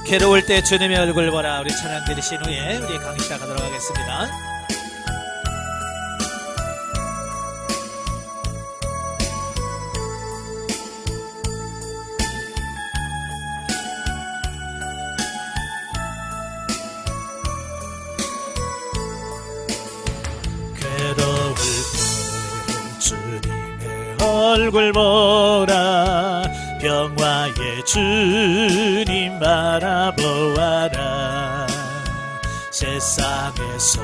괴로울 때 주님의 얼굴 보라. 우리 찬양 들으신 후에 우리 강의 시작하도록 하겠습니다. 괴로울 때 주님의 얼굴 보라. 병화의 주님 바라보아라. 세상에서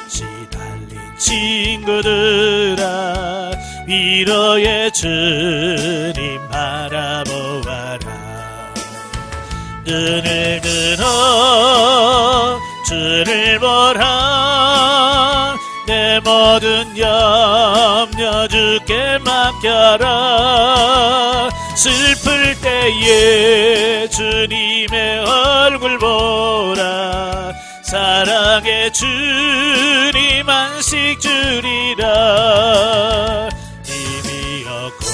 시달린 친구들아, 위로의 주님 바라보아라. 눈을 들어 주를 보라. 내 모든 염려 주께 맡겨라. 슬플 때에 주님의 얼굴 보라. 사랑의 주님 안식 주리라. 힘이 없고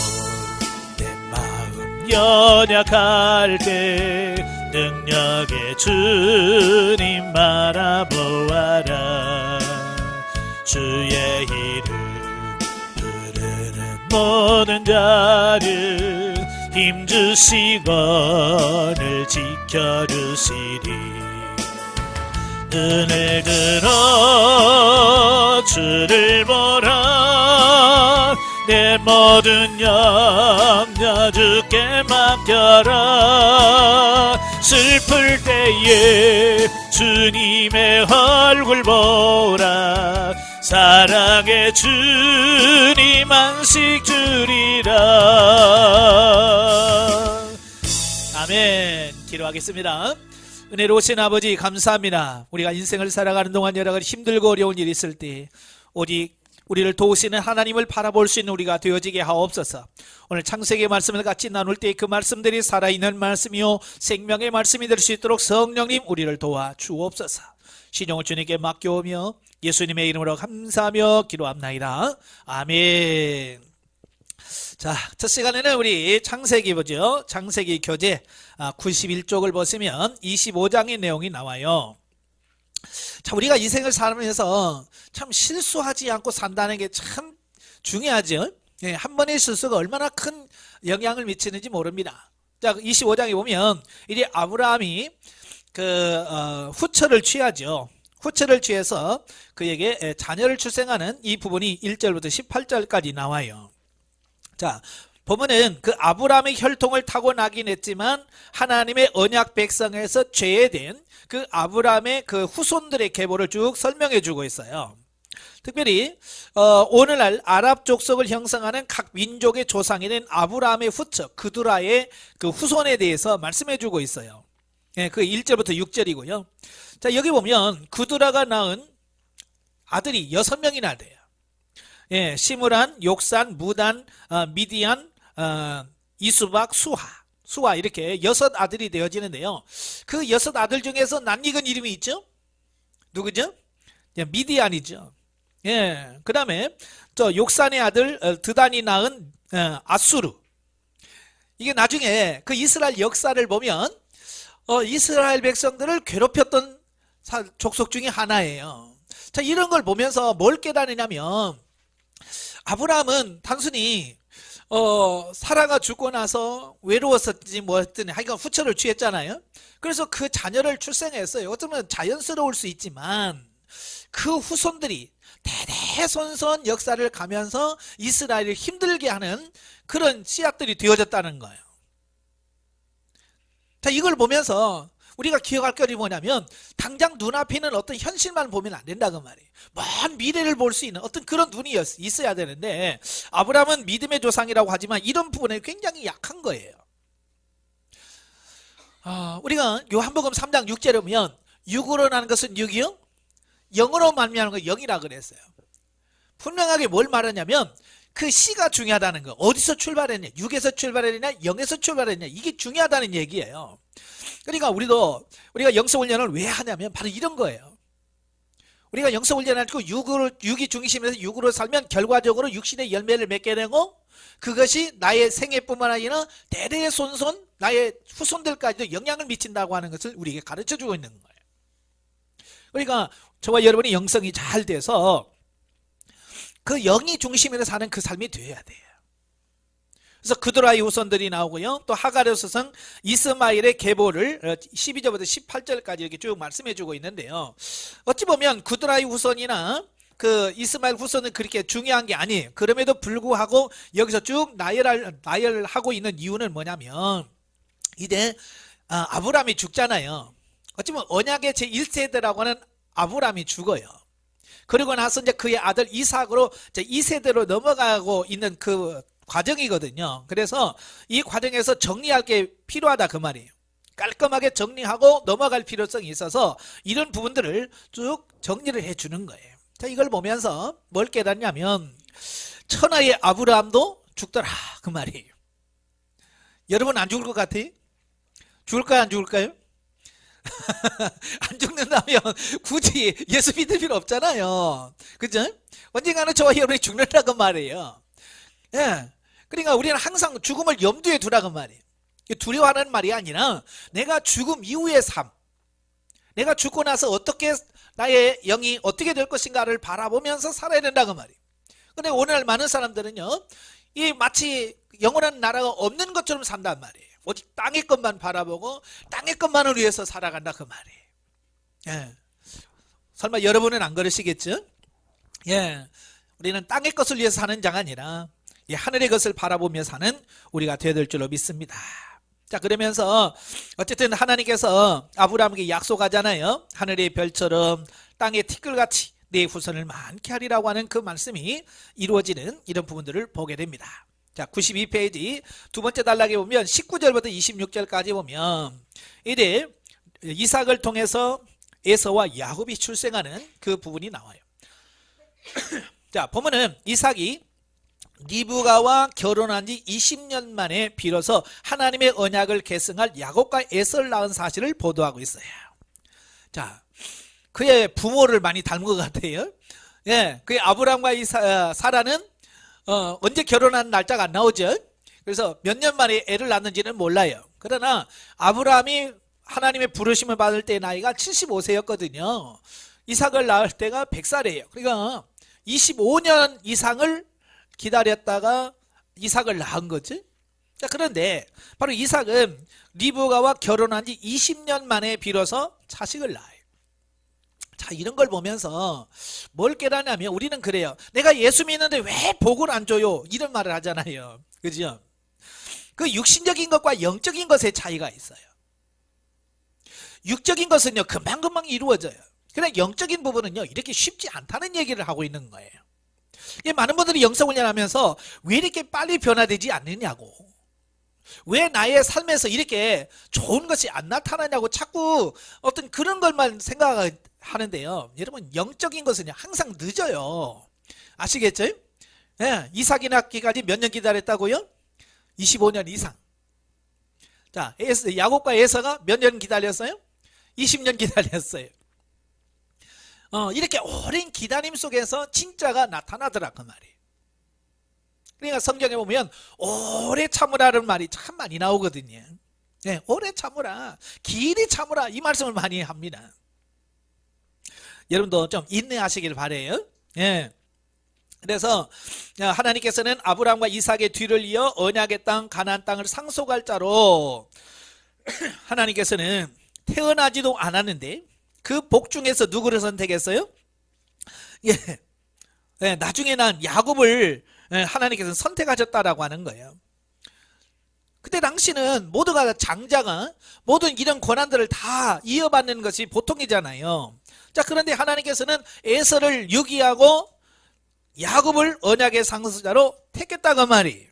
내 마음 연약할 때 능력의 주님 바라보아라. 주의 이름 부르는 모든 자를 힘주시고 늘 지켜주시리. 눈을 들어 주를 보라. 내 모든 염려 주께 맡겨라. 슬플 때에 주님의 얼굴 보라. 사랑의 주님 안식 주리라. 아멘. 기도하겠습니다. 은혜로우신 아버지 감사합니다. 우리가 인생을 살아가는 동안 여러 가지 힘들고 어려운 일이 있을 때 오직 우리를 도우시는 하나님을 바라볼 수 있는 우리가 되어지게 하옵소서. 오늘 창세기의 말씀을 같이 나눌 때 그 말씀들이 살아있는 말씀이요 생명의 말씀이 될 수 있도록 성령님 우리를 도와 주옵소서. 신용을 주님께 맡겨오며 예수님의 이름으로 감사하며 기도합나이다. 아멘. 자, 첫 시간에는 우리 창세기 보죠. 창세기 교재 91쪽을 보시면 25장의 내용이 나와요. 자, 우리가 인생을 살면서 참 실수하지 않고 산다는 게 참 중요하죠. 예, 한 번의 실수가 얼마나 큰 영향을 미치는지 모릅니다. 자, 25장에 보면 이제 아브라함이 후처를 취하죠. 후처를 취해서 그에게 자녀를 출생하는 이 부분이 1절부터 18절까지 나와요. 자, 보면은 그 아브라함의 혈통을 타고나긴 했지만 하나님의 언약 백성에서 제외된 그 아브라함의 그 후손들의 계보를 쭉 설명해 주고 있어요. 특별히 오늘날 아랍 족속을 형성하는 각 민족의 조상이 된 아브라함의 후처 그두라의 그 후손에 대해서 말씀해 주고 있어요. 예, 그 1절부터 6절이고요. 자, 여기 보면 그두라가 낳은 아들이 6명이나 돼요. 예, 시므란, 욕산, 무단, 미디안, 이수박, 수하 이렇게 6 아들이 되어지는데요. 그 6 아들 중에서 낯익은 이름이 있죠? 누구죠? 예, 미디안이죠. 예, 그 다음에 저 욕산의 아들 드단이 낳은 아수르. 이게 나중에 그 이스라엘 역사를 보면 이스라엘 백성들을 괴롭혔던 족속 중에 하나예요. 자, 이런 걸 보면서 뭘 깨달으냐면 아브라함은 단순히 사라가 죽고 나서 외로웠었지 뭐했더니 하여간 후처를 취했잖아요. 그래서 그 자녀를 출생했어요. 어쩌면 자연스러울 수 있지만 그 후손들이 대대손손 역사를 가면서 이스라엘을 힘들게 하는 그런 씨앗들이 되어졌다는 거예요. 자, 이걸 보면서 우리가 기억할 것이 뭐냐면 당장 눈앞에 있는 어떤 현실만 보면 안 된다고 말이에요. 먼 미래를 볼 수 있는 어떤 그런 눈이 있어야 되는데 아브라함은 믿음의 조상이라고 하지만 이런 부분에 굉장히 약한 거예요. 우리가 요한복음 3장 6절에 보면 육으로 나는 것은 육이요 영으로 말미암은 건 영이라 그랬어요. 분명하게 뭘 말하냐면 그 씨가 중요하다는 거. 어디서 출발했냐? 육에서 출발했냐? 영에서 출발했냐? 이게 중요하다는 얘기예요. 그러니까 우리가 영성훈련을 왜 하냐면 바로 이런 거예요. 우리가 영성훈련하고 육이 중심에서 육으로 살면 결과적으로 육신의 열매를 맺게 되고 그것이 나의 생애뿐만 아니라 대대손손 나의 후손들까지도 영향을 미친다고 하는 것을 우리에게 가르쳐주고 있는 거예요. 그러니까 저와 여러분이 영성이 잘 돼서 그 영이 중심에서 사는 그 삶이 되어야 돼요. 그래서 그드라의 후손들이 나오고요. 또 하가랴서상 이스마엘의 계보를 12절부터 18절까지 이렇게 쭉 말씀해 주고 있는데요. 어찌 보면 그드라의 후손이나 그 이스마엘 후손은 그렇게 중요한 게 아니에요. 그럼에도 불구하고 여기서 쭉 나열하고 있는 이유는 뭐냐면 이제 아브라함이 죽잖아요. 어찌 보면 언약의 제1세대라고 하는 아브라함이 죽어요. 그리고 나서 이제 그의 아들 이삭으로 제 2세대로 넘어가고 있는 그 과정이거든요. 그래서 이 과정에서 정리할 게 필요하다 그 말이에요. 깔끔하게 정리하고 넘어갈 필요성이 있어서 이런 부분들을 쭉 정리를 해주는 거예요. 자, 이걸 보면서 뭘 깨닫냐면 천하의 아브라함도 죽더라 그 말이에요. 여러분 안 죽을 것 같아요? 죽을까요 안 죽을까요? 안 죽는다면 굳이 예수 믿을 필요 없잖아요. 그죠? 언젠가는 저와 여러분이 죽는다고 말이에요. 예. 그러니까 우리는 항상 죽음을 염두에 두라고 말이에요. 두려워하는 말이 아니라 내가 죽음 이후의 삶, 내가 죽고 나서 어떻게 나의 영이 어떻게 될 것인가를 바라보면서 살아야 된다고 말이에요. 근데 오늘 많은 사람들은요, 이 마치 영원한 나라가 없는 것처럼 산단 말이에요. 오직 땅의 것만 바라보고 땅의 것만을 위해서 살아간다 그 말이에요. 예. 설마 여러분은 안 그러시겠죠? 예. 우리는 땅의 것을 위해서 사는 자가 아니라 이 하늘의 것을 바라보며 사는 우리가 되어야 될 줄로 믿습니다. 자, 그러면서 어쨌든 하나님께서 아브라함에게 약속하잖아요. 하늘의 별처럼 땅의 티끌같이 내 후손을 많게 하리라고 하는 그 말씀이 이루어지는 이런 부분들을 보게 됩니다. 자, 92페이지 두 번째 단락에 보면 19절부터 26절까지 보면 이제 이삭을 통해서 에서와 야곱이 출생하는 그 부분이 나와요. 자, 보면은 이삭이 리브가와 결혼한 지 20년 만에 비로소 하나님의 언약을 계승할 야곱과 에서를 낳은 사실을 보도하고 있어요. 자, 그의 부모를 많이 닮은 것 같아요. 예, 그의 아브라함과 사라는 언제 결혼한 날짜가 안 나오죠. 그래서 몇 년 만에 애를 낳는지는 몰라요. 그러나 아브라함이 하나님의 부르심을 받을 때 나이가 75세였거든요. 이삭을 낳을 때가 100살이에요. 그러니까 25년 이상을 기다렸다가 이삭을 낳은 거지. 자, 그런데 바로 이삭은 리브가와 결혼한 지 20년 만에 비로소 자식을 낳아요. 자, 이런 걸 보면서 뭘 깨닫냐면 우리는 그래요. 내가 예수 믿는데 왜 복을 안 줘요? 이런 말을 하잖아요. 그죠? 그 육신적인 것과 영적인 것의 차이가 있어요. 육적인 것은요, 금방금방 이루어져요. 그러나 영적인 부분은요, 이렇게 쉽지 않다는 얘기를 하고 있는 거예요. 많은 분들이 영성훈련하면서 왜 이렇게 빨리 변화되지 않느냐고, 왜 나의 삶에서 이렇게 좋은 것이 안 나타나냐고 자꾸 어떤 그런 것만 생각하는데요. 여러분, 영적인 것은 항상 늦어요. 아시겠죠? 예, 이삭이 낳기까지 몇 년 기다렸다고요? 25년 이상. 자, 야곱과 에서가 몇 년 기다렸어요? 20년 기다렸어요. 이렇게 오랜 기다림 속에서 진짜가 나타나더라 그 말이에요. 그러니까 성경에 보면 오래 참으라는 말이 참 많이 나오거든요. 네, 오래 참으라, 길이 참으라, 이 말씀을 많이 합니다. 여러분도 좀 인내하시길 바라요. 예. 그래서 하나님께서는 아브라함과 이삭의 뒤를 이어 언약의 땅 가나안 땅을 상속할 자로 하나님께서는 태어나지도 않았는데 그 복 중에서 누구를 선택했어요? 예, 예, 나중에 난 야곱을 하나님께서 선택하셨다라고 하는 거예요. 그때 당시는 모두가 장자가 모든 이런 권한들을 다 이어받는 것이 보통이잖아요. 자, 그런데 하나님께서는 에서를 유기하고 야곱을 언약의 상속자로 택했다고 말이에요.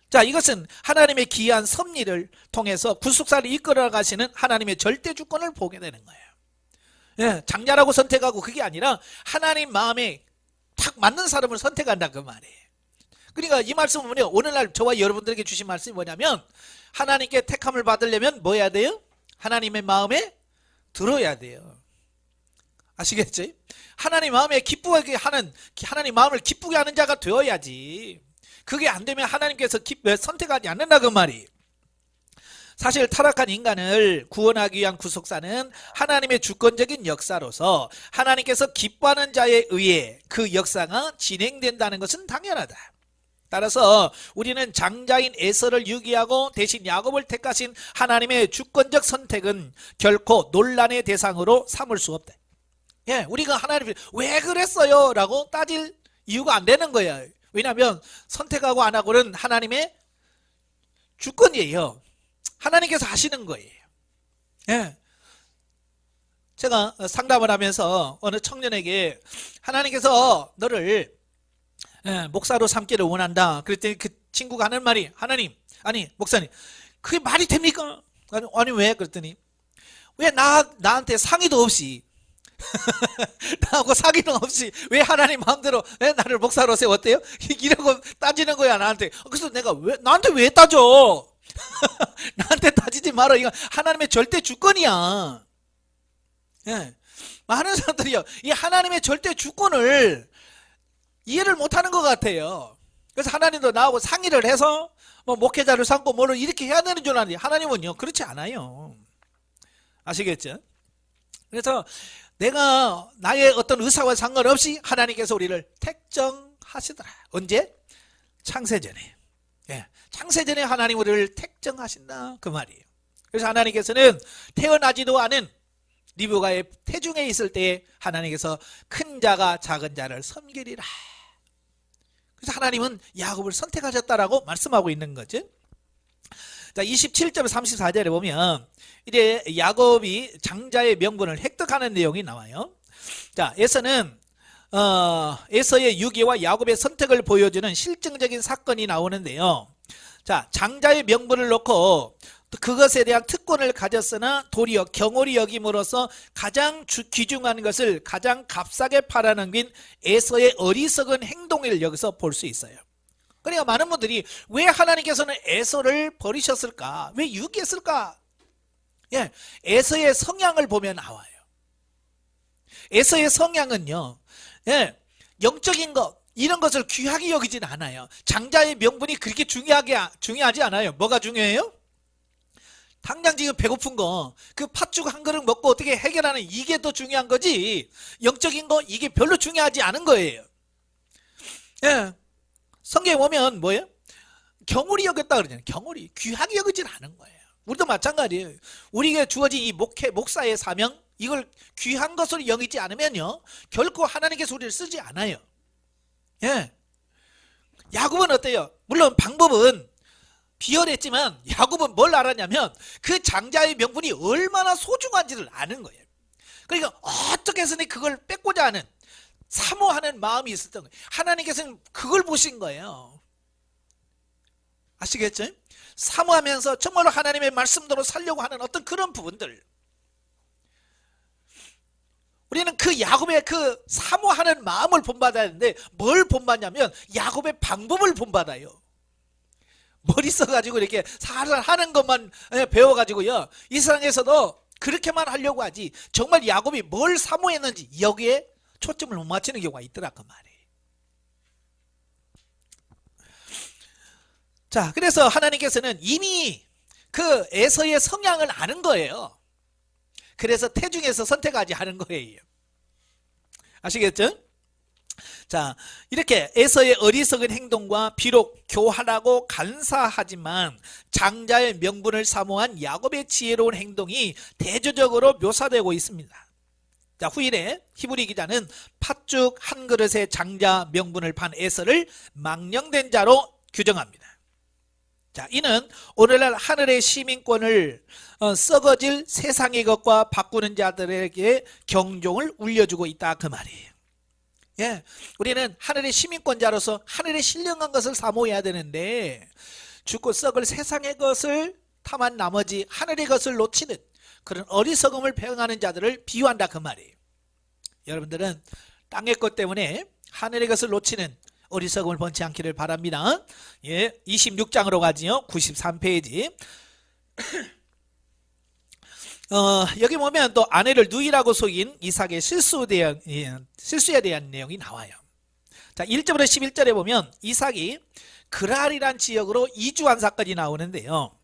자, 이것은 하나님의 기이한 섭리를 통해서 구속사를 이끌어 가시는 하나님의 절대 주권을 보게 되는 거예요. 예, 장자라고 선택하고 그게 아니라 하나님 마음에 딱 맞는 사람을 선택한다 그 말이에요. 그러니까 이 말씀은 오늘날 저와 여러분들에게 주신 말씀이 뭐냐면 하나님께 택함을 받으려면 뭐 해야 돼요? 하나님의 마음에 들어야 돼요. 아시겠죠? 하나님 마음에 기쁘게 하는, 하나님 마음을 기쁘게 하는 자가 되어야지. 그게 안 되면 하나님께서 선택하지 않는다 그 말이. 사실 타락한 인간을 구원하기 위한 구속사는 하나님의 주권적인 역사로서 하나님께서 기뻐하는 자에 의해 그 역사가 진행된다는 것은 당연하다. 따라서 우리는 장자인 에서를 유기하고 대신 야곱을 택하신 하나님의 주권적 선택은 결코 논란의 대상으로 삼을 수 없다. 예, 우리가 하나님이 왜 그랬어요? 라고 따질 이유가 안 되는 거예요. 왜냐하면 선택하고 안 하고는 하나님의 주권이에요. 하나님께서 하시는 거예요. 예. 제가 상담을 하면서 어느 청년에게 하나님께서 너를 목사로 삼기를 원한다. 그랬더니 그 친구가 하는 말이, 하나님, 아니 목사님, 그게 말이 됩니까? 아니 왜? 그랬더니 왜 나한테 상의도 없이 나하고 상의도 없이 왜 하나님 마음대로 왜 나를 목사로 세웠대요? 이러고 따지는 거야 나한테. 그래서 내가 왜 나한테 왜 따져? 나한테 따지지 마라. 이거 하나님의 절대 주권이야. 예. 많은 사람들이요, 이 하나님의 절대 주권을 이해를 못하는 것 같아요. 그래서 하나님도 나하고 상의를 해서 뭐 목회자를 삼고 뭐를 이렇게 해야 되는 줄 아는데 하나님은요 그렇지 않아요. 아시겠죠? 그래서 내가 나의 어떤 의사와 상관없이 하나님께서 우리를 택정하시더라. 언제? 창세전에. 예, 창세전에 하나님 우리를 택정하신다 그 말이에요. 그래서 하나님께서는 태어나지도 않은 리브가의 태중에 있을 때 하나님께서 큰 자가 작은 자를 섬기리라. 그래서 하나님은 야곱을 선택하셨다라고 말씀하고 있는 거죠. 자, 27절 34절에 보면 이제 야곱이 장자의 명분을 획득하는 내용이 나와요. 자, 에서는 에서의 유기와 야곱의 선택을 보여주는 실증적인 사건이 나오는데요. 자, 장자의 명분을 놓고 그것에 대한 특권을 가졌으나 도리어 경홀히 여김으로써 가장 귀중한 것을 가장 값싸게 팔아넘긴 에서의 어리석은 행동을 여기서 볼 수 있어요. 그러니까 많은 분들이 왜 하나님께서는 에서를 버리셨을까? 왜 유기했을까? 예, 에서의 성향을 보면 나와요. 에서의 성향은요, 예, 영적인 것 이런 것을 귀하게 여기진 않아요. 장자의 명분이 그렇게 중요하지 않아요. 뭐가 중요해요? 당장 지금 배고픈 거, 그 팥죽 한 그릇 먹고 어떻게 해결하는 이게 더 중요한 거지, 영적인 거 이게 별로 중요하지 않은 거예요. 예, 성경에 보면 뭐예요? 경홀히 여겼다 그러잖아요. 경홀히 귀하게 여기진 않은 거예요. 우리도 마찬가지예요. 우리에게 주어진 이 목사의 사명, 이걸 귀한 것으로 여기지 않으면요 결코 하나님께서 우리를 쓰지 않아요. 예, 야곱은 어때요? 물론 방법은 비열했지만 야곱은 뭘 알았냐면 그 장자의 명분이 얼마나 소중한지를 아는 거예요. 그러니까 어떻게 해서든 그걸 뺏고자 하는, 사모하는 마음이 있었던 거예요. 하나님께서는 그걸 보신 거예요. 아시겠죠? 사모하면서 정말로 하나님의 말씀대로 살려고 하는 어떤 그런 부분들, 우리는 그 야곱의 그 사모하는 마음을 본받아야 하는데 뭘 본받냐면 야곱의 방법을 본받아요. 머리 써가지고 이렇게 살살 하는 것만 배워가지고요, 이 세상에서도 그렇게만 하려고 하지 정말 야곱이 뭘 사모했는지 여기에 초점을 못 맞추는 경우가 있더라 그 말이에요. 자, 그래서 하나님께서는 이미 그 에서의 성향을 아는 거예요. 그래서 태중에서 선택하지 않은 거예요. 아시겠죠? 자, 이렇게 에서의 어리석은 행동과 비록 교활하고 간사하지만 장자의 명분을 사모한 야곱의 지혜로운 행동이 대조적으로 묘사되고 있습니다. 자, 후일에 히브리 기자는 팥죽 한 그릇의 장자 명분을 판 에서를 망령된 자로 규정합니다. 자, 이는 오늘날 하늘의 시민권을 썩어질 세상의 것과 바꾸는 자들에게 경종을 울려주고 있다 그 말이에요. 예, 우리는 하늘의 시민권자로서 하늘의 신령한 것을 사모해야 되는데 죽고 썩을 세상의 것을 탐한 나머지 하늘의 것을 놓치는 그런 어리석음을 배행하는 자들을 비유한다 그 말이에요. 여러분들은 땅의 것 때문에 하늘의 것을 놓치는 어리석음을 번지 않기를 바랍니다. 예, 26장으로 가지요. 93페이지. 여기 보면 또 아내를 누이라고 속인 이삭의 실수에 대한 내용이 나와요. 자, 1절부터 11절에 보면 이삭이 그랄이란 지역으로 이주한 사건이 나오는데요.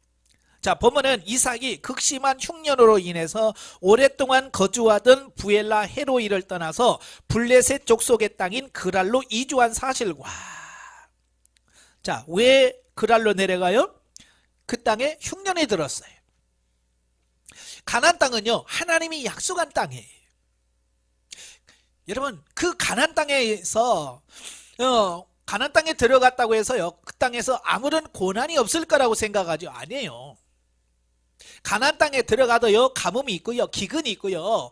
자, 보면은 이삭이 극심한 흉년으로 인해서 오랫동안 거주하던 부엘라 헤로이를 떠나서 블레셋 족속의 땅인 그랄로 이주한 사실과, 자, 왜 그랄로 내려가요? 그 땅에 흉년이 들었어요. 가나안 땅은요, 하나님이 약속한 땅이에요. 여러분, 그 가나안 땅에서 가나안 땅에 들어갔다고 해서요, 그 땅에서 아무런 고난이 없을 거라고 생각하죠. 아니에요. 가나안 땅에 들어가도요, 가뭄이 있고요, 기근이 있고요,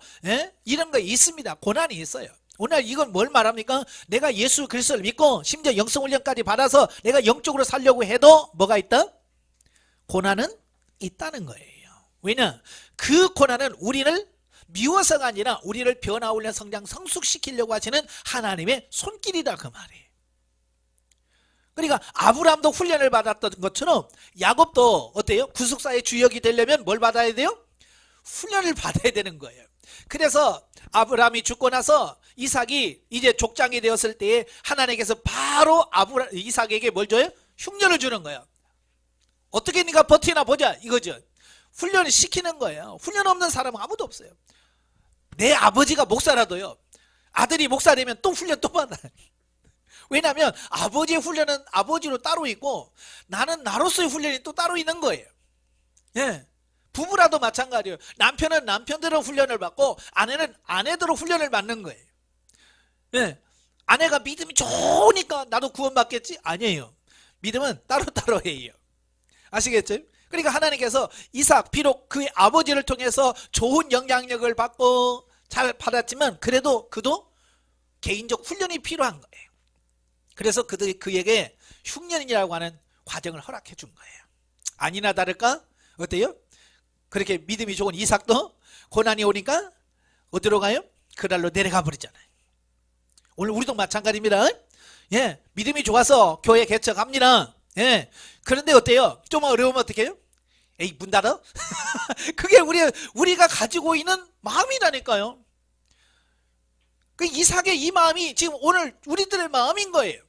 이런 거 있습니다. 고난이 있어요. 오늘 이건 뭘 말합니까? 내가 예수 그리스도를 믿고 심지어 영성훈련까지 받아서 내가 영적으로 살려고 해도 뭐가 있다? 고난은 있다는 거예요. 왜냐? 그 고난은 우리를 미워서가 아니라 우리를 변화훈련 성장 성숙시키려고 하시는 하나님의 손길이다, 그 말이에요. 그러니까 아브라함도 훈련을 받았던 것처럼 야곱도 어때요? 구속사의 주역이 되려면 뭘 받아야 돼요? 훈련을 받아야 되는 거예요. 그래서 아브라함이 죽고 나서 이삭이 이제 족장이 되었을 때에 하나님께서 바로 이삭에게 뭘 줘요? 흉년을 주는 거예요. 어떻게 네가 버티나 보자, 이거죠. 훈련을 시키는 거예요. 훈련 없는 사람은 아무도 없어요. 내 아버지가 목사라도요, 아들이 목사 되면 또 훈련 또 받아요. 왜냐하면 아버지의 훈련은 아버지로 따로 있고 나는 나로서의 훈련이 또 따로 있는 거예요. 예. 부부라도 마찬가지예요. 남편은 남편대로 훈련을 받고 아내는 아내대로 훈련을 받는 거예요. 예. 아내가 믿음이 좋으니까 나도 구원받겠지? 아니에요. 믿음은 따로따로 해요. 아시겠죠? 그러니까 하나님께서 이삭, 비록 그의 아버지를 통해서 좋은 영향력을 받고 잘 받았지만 그래도 그도 개인적 훈련이 필요한 거예요. 그래서 그에게 흉년이라고 하는 과정을 허락해 준 거예요. 아니나 다를까? 어때요? 그렇게 믿음이 좋은 이삭도 고난이 오니까 어디로 가요? 그랄로 내려가 버리잖아요. 오늘 우리도 마찬가지입니다. 예, 믿음이 좋아서 교회 개척합니다. 예, 그런데 어때요? 좀 어려우면 어떻게 해요? 에이, 문 닫아? 그게 우리가 가지고 있는 마음이라니까요. 그 이삭의 이 마음이 지금 오늘 우리들의 마음인 거예요.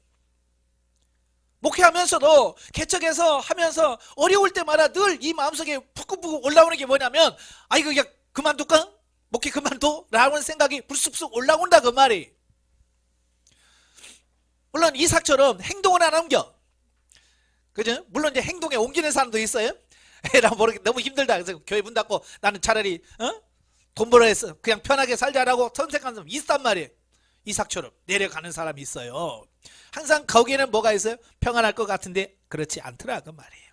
목회하면서도 개척해서 하면서 어려울 때마다 늘 이 마음속에 푸근푸근 올라오는 게 뭐냐면, 아, 이거 그냥 그만둘까? 목회 그만둬? 라는 생각이 불쑥쑥 올라온다, 그 말이. 물론 이삭처럼 행동을 안 옮겨. 그죠? 물론 이제 행동에 옮기는 사람도 있어요. 에라, 모르겠, 너무 힘들다. 그래서 교회 문 닫고 나는 차라리 돈 벌어 했어, 그냥 편하게 살자라고 선택하는 사람 있단 말이에요. 이삭처럼 내려가는 사람이 있어요. 항상 거기에는 뭐가 있어요? 평안할 것 같은데 그렇지 않더라, 그 말이에요.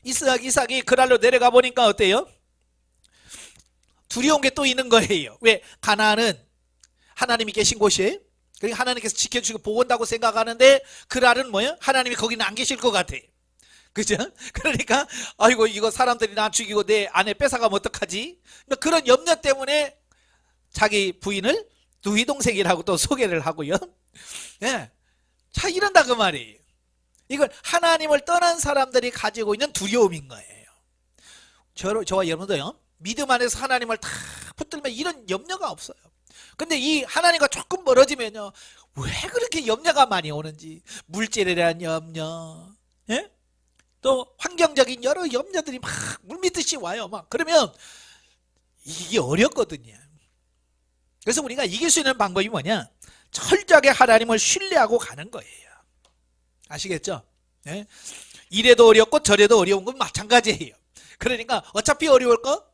이삭이 그랄로 내려가 보니까 어때요? 두려운 게 또 있는 거예요. 왜? 가나안은 하나님이 계신 곳이에요. 그러니까 하나님께서 지켜주고 보건다고 생각하는데 그랄은 뭐예요? 하나님이 거기는 안 계실 것 같아. 그죠? 그러니까 아이고, 이거 사람들이 나 죽이고 내 아내 뺏어가면 어떡하지? 그런 염려 때문에 자기 부인을 누이 동생이라고 또 소개를 하고요. 예. 자, 이런다, 그 말이에요. 이걸 하나님을 떠난 사람들이 가지고 있는 두려움인 거예요. 저와 여러분도요, 믿음 안에서 하나님을 다 붙들면 이런 염려가 없어요. 근데 이 하나님과 조금 멀어지면요, 왜 그렇게 염려가 많이 오는지, 물질에 대한 염려, 예? 또 환경적인 여러 염려들이 막 물밀듯이 와요. 막 그러면 이게 어렵거든요. 그래서 우리가 이길 수 있는 방법이 뭐냐? 철저하게 하나님을 신뢰하고 가는 거예요. 아시겠죠? 네? 이래도 어렵고 저래도 어려운 건 마찬가지예요. 그러니까 어차피 어려울 거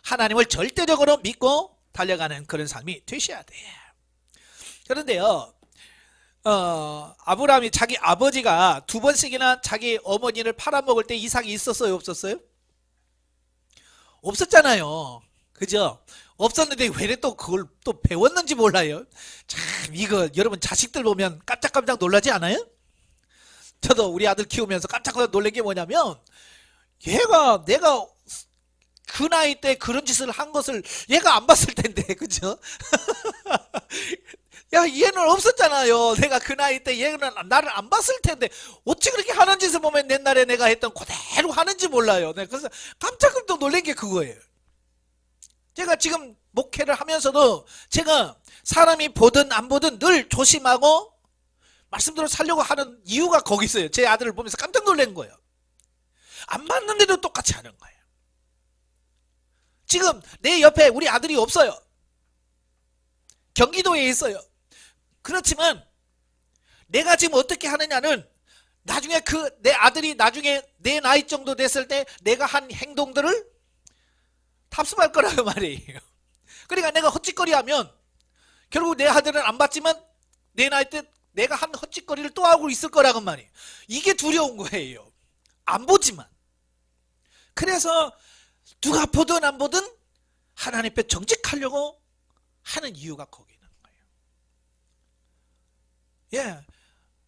하나님을 절대적으로 믿고 달려가는 그런 삶이 되셔야 돼요. 그런데요, 아브라함이 자기 아버지가 두 번씩이나 자기 어머니를 팔아먹을 때 이삭이 있었어요, 없었어요? 없었잖아요. 그죠? 없었는데 왜 또 그걸 또 배웠는지 몰라요. 참, 이거 여러분 자식들 보면 깜짝깜짝 놀라지 않아요? 저도 우리 아들 키우면서 깜짝 놀란 게 뭐냐면, 내가 그 나이 때 그런 짓을 한 것을 얘가 안 봤을 텐데, 그죠? 야, 얘는 없었잖아요. 내가 그 나이 때 얘는 나를 안 봤을 텐데 어찌 그렇게 하는 짓을 보면 옛날에 내가 했던 그대로 하는지 몰라요. 그래서 깜짝 놀란 게 그거예요. 제가 지금 목회를 하면서도 제가 사람이 보든 안 보든 늘 조심하고 말씀대로 살려고 하는 이유가 거기 있어요. 제 아들을 보면서 깜짝 놀란 거예요. 안 맞는데도 똑같이 하는 거예요. 지금 내 옆에 우리 아들이 없어요. 경기도에 있어요. 그렇지만 내가 지금 어떻게 하느냐는 나중에 내 아들이 나중에 내 나이 정도 됐을 때 내가 한 행동들을 답습할 거라고 말이에요. 그러니까 내가 헛짓거리하면 결국 내 아들은 안 봤지만 내 나이 때 내가 한 헛짓거리를 또 하고 있을 거라고 말이에요. 이게 두려운 거예요. 안 보지만. 그래서 누가 보든 안 보든 하나님 앞에 정직하려고 하는 이유가 거기 있는 거예요. 예.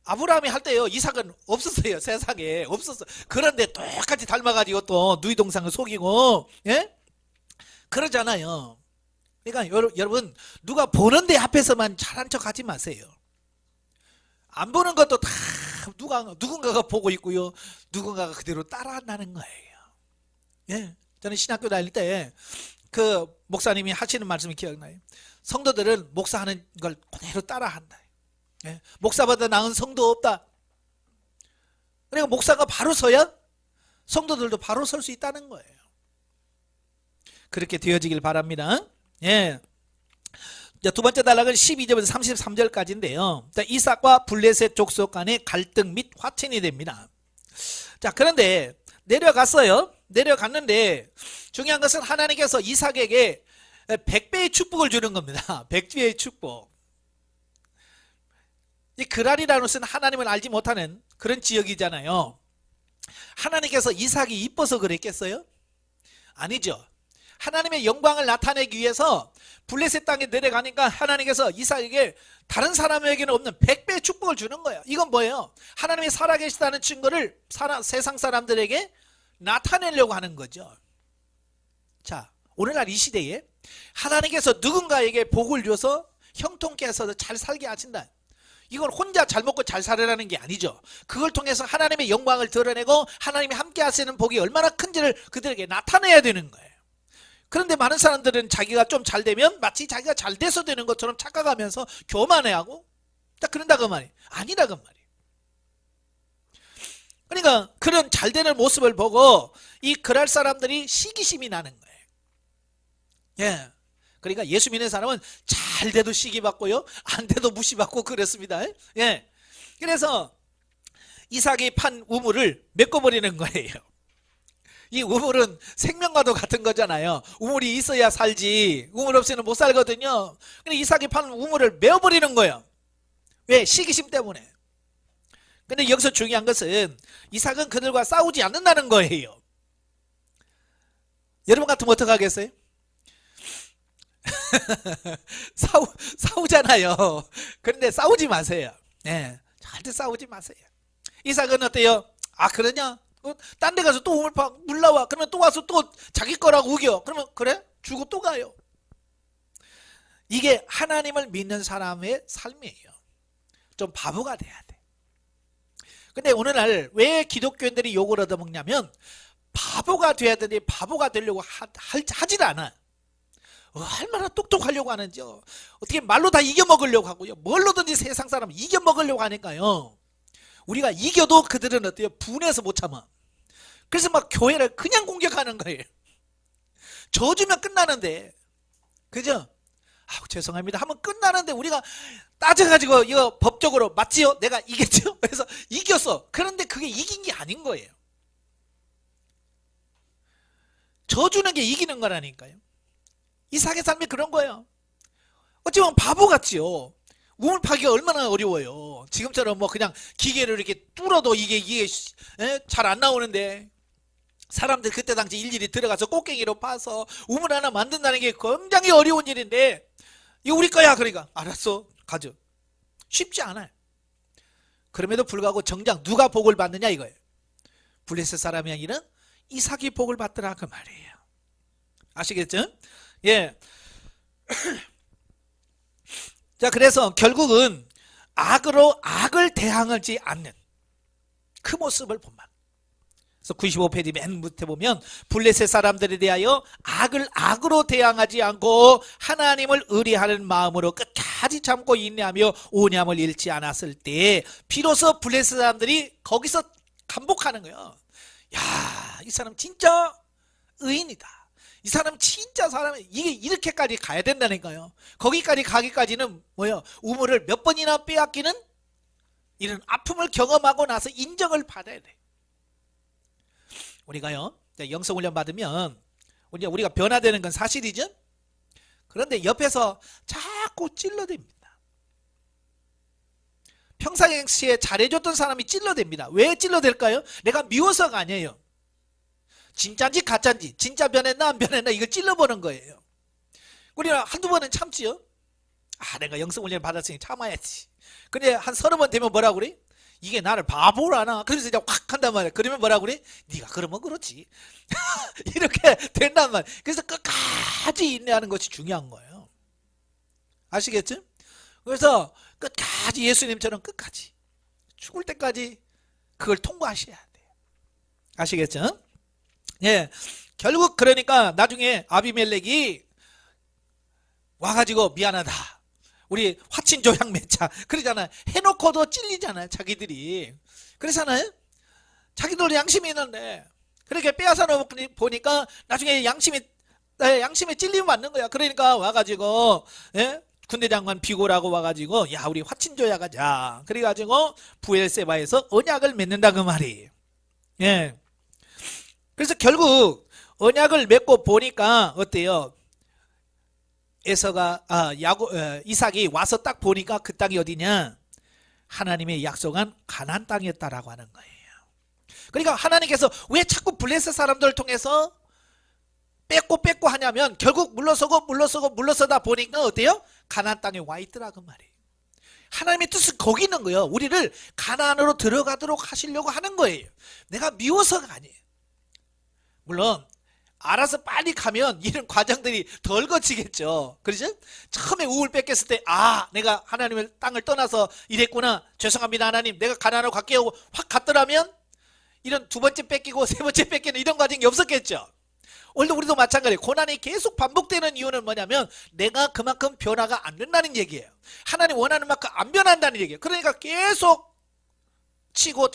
아브라함이 할 때요, 이삭은 없었어요. 세상에 없었어. 그런데 똑같이 닮아가지고 또 누이 동생을 속이고, 예? 그러잖아요. 그러니까 여러분, 누가 보는데 앞에서만 잘한 척 하지 마세요. 안 보는 것도 다 누군가가 보고 있고요, 누군가가 그대로 따라한다는 거예요. 예. 저는 신학교 다닐 때 그 목사님이 하시는 말씀이 기억나요. 성도들은 목사하는 걸 그대로 따라한다. 예. 목사보다 나은 성도 없다. 그러니까 목사가 바로 서야 성도들도 바로 설 수 있다는 거예요. 그렇게 되어지길 바랍니다. 예. 두 번째 단락은 12절부터 33절까지인데요. 이삭과 블레셋 족속 간의 갈등 및 화친이 됩니다. 자, 그런데 내려갔어요. 내려갔는데 중요한 것은 하나님께서 이삭에게 100배의 축복을 주는 겁니다. 100배의 축복. 이 그랄이라는 것은 하나님을 알지 못하는 그런 지역이잖아요. 하나님께서 이삭이 이뻐서 그랬겠어요? 아니죠. 하나님의 영광을 나타내기 위해서 블레셋 땅에 내려가니까 하나님께서 이삭에게 다른 사람에게는 없는 100배의 축복을 주는 거예요. 이건 뭐예요? 하나님이 살아계시다는 증거를 세상 사람들에게 나타내려고 하는 거죠. 자, 오늘날 이 시대에 하나님께서 누군가에게 복을 줘서 형통케 해서 잘 살게 하신다. 이건 혼자 잘 먹고 잘 살으라는 게 아니죠. 그걸 통해서 하나님의 영광을 드러내고 하나님이 함께 하시는 복이 얼마나 큰지를 그들에게 나타내야 되는 거예요. 그런데 많은 사람들은 자기가 좀 잘 되면 마치 자기가 잘 돼서 되는 것처럼 착각하면서 교만해하고 딱 그런다고 말이에요. 아니라고 말이에요. 그러니까 그런 잘 되는 모습을 보고 이 그랄 사람들이 시기심이 나는 거예요. 예. 그러니까 예수 믿는 사람은 잘 돼도 시기받고요, 안 돼도 무시받고 그랬습니다. 예. 그래서 이삭이 판 우물을 메꿔버리는 거예요. 이 우물은 생명과도 같은 거잖아요. 우물이 있어야 살지 우물 없이는 못 살거든요. 근데 이삭이 판 우물을 메어버리는 거예요. 왜? 시기심 때문에. 근데 여기서 중요한 것은 이삭은 그들과 싸우지 않는다는 거예요. 여러분 같으면 어떻게 하겠어요? 싸우잖아요. 그런데 싸우지 마세요. 네, 절대 싸우지 마세요. 이삭은 어때요? 아, 그러냐? 딴 데 가서 또 우물 파 물 나와. 그러면 또 와서 또 자기 거라고 우겨. 그러면 그래? 주고 또 가요. 이게 하나님을 믿는 사람의 삶이에요. 좀 바보가 돼야 돼. 근데 오늘날 왜 기독교인들이 욕을 얻어먹냐면 바보가 돼야 되는데 바보가 되려고 하질 않아. 얼마나 똑똑하려고 하는지요. 어떻게 말로 다 이겨먹으려고 하고요. 뭘로든지 세상 사람 이겨먹으려고 하니까요. 우리가 이겨도 그들은 어때요? 분해서 못 참아. 그래서 막 교회를 그냥 공격하는 거예요. 져주면 끝나는데, 그죠? 아우, 죄송합니다 하면 끝나는데 우리가 따져가지고 이거 법적으로 맞지요? 내가 이겼죠? 그래서 이겼어. 그런데 그게 이긴 게 아닌 거예요. 져주는 게 이기는 거라니까요. 이삭의 삶이 그런 거예요. 어찌 보면 바보 같지요. 우물 파기가 얼마나 어려워요. 지금처럼 뭐 그냥 기계를 이렇게 뚫어도 이게 잘 안 나오는데 사람들 그때 당시 일일이 들어가서 꽃갱이로 파서 우물 하나 만든다는 게 굉장히 어려운 일인데 이거 우리 거야. 그러니까 알았어, 가져. 쉽지 않아요. 그럼에도 불구하고 정작 누가 복을 받느냐 이거예요. 블레셋 사람이 아니라 이삭이 복을 받더라 그 말이에요. 아시겠죠? 예. 자, 그래서 결국은 악으로 악을 대항하지 않는 그 모습을 본다. 그래서 95페이지 맨 밑에 보면 블레셋 사람들에 대하여 악을 악으로 대항하지 않고 하나님을 의뢰하는 마음으로 끝까지 참고 인내하며 온유함을 잃지 않았을 때 비로소 블레셋 사람들이 거기서 감복하는 거예요. 야, 이 사람 진짜 의인이다. 이 사람 진짜 사람이 이게 이렇게까지 가야 된다니까요. 거기까지 가기까지는 뭐예요? 우물을 몇 번이나 빼앗기는 이런 아픔을 경험하고 나서 인정을 받아야 돼. 우리가요, 영성훈련 받으면 우리가 변화되는 건 사실이죠. 그런데 옆에서 자꾸 찔러댑니다. 평상시에 잘해줬던 사람이 찔러댑니다. 왜 찔러댈까요? 내가 미워서가 아니에요. 진짜인지 가짜인지, 진짜 변했나 안 변했나 이걸 찔러보는 거예요. 우리가 한두 번은 참지요. 아, 내가 영성훈련 받았으니 참아야지. 근데 한 30번 되면 뭐라고 그래? 이게 나를 바보로 하나? 그래서 이제 확 한단 말이야. 그러면 뭐라고 그래? 네가 그러면 그렇지. 이렇게 된단 말이야. 그래서 끝까지 인내하는 것이 중요한 거예요. 아시겠죠? 그래서 끝까지 예수님처럼 끝까지 죽을 때까지 그걸 통과하셔야 돼요. 아시겠죠? 예. 결국 그러니까 나중에 아비멜렉이 와가지고 미안하다. 우리 화친 조약 맺자. 그러잖아요. 해놓고도 찔리잖아요. 자기들이. 그렇잖아요. 자기들 양심이 있는데 그렇게 빼앗아 보니까 나중에 양심에 찔리면 맞는 거야. 그러니까 와가지고 예? 군대 장관 비고라고 와가지고 야 우리 화친 조약 하자. 그래가지고 부엘세바에서 언약을 맺는다 그 말이. 예. 그래서 결국 언약을 맺고 보니까 어때요? 이삭이 와서 딱 보니까 그 땅이 어디냐? 하나님의 약속한 가나안 땅이었다라고 하는 거예요. 그러니까 하나님께서 왜 자꾸 블레셋 사람들을 통해서 뺏고 하냐면 결국 물러서다 보니까 어때요? 가나안 땅에 와 있더라고 말이에요. 하나님의 뜻은 거기 있는 거예요. 우리를 가나안으로 들어가도록 하시려고 하는 거예요. 내가 미워서가 아니에요. 물론 알아서 빨리 가면 이런 과정들이 덜 거치겠죠. 그렇죠? 처음에 우울 뺏겼을 때 내가 하나님의 땅을 떠나서 이랬구나. 죄송합니다 하나님. 내가 가나안으로 갈게요 하고 확 갔더라면 이런 두 번째 뺏기고 세 번째 뺏기는 이런 과정이 없었겠죠. 오늘도 우리도 마찬가지예요. 고난이 계속 반복되는 이유는 뭐냐면 내가 그만큼 변화가 안 된다는 얘기예요. 하나님 원하는 만큼 안 변한다는 얘기예요. 그러니까 계속 치고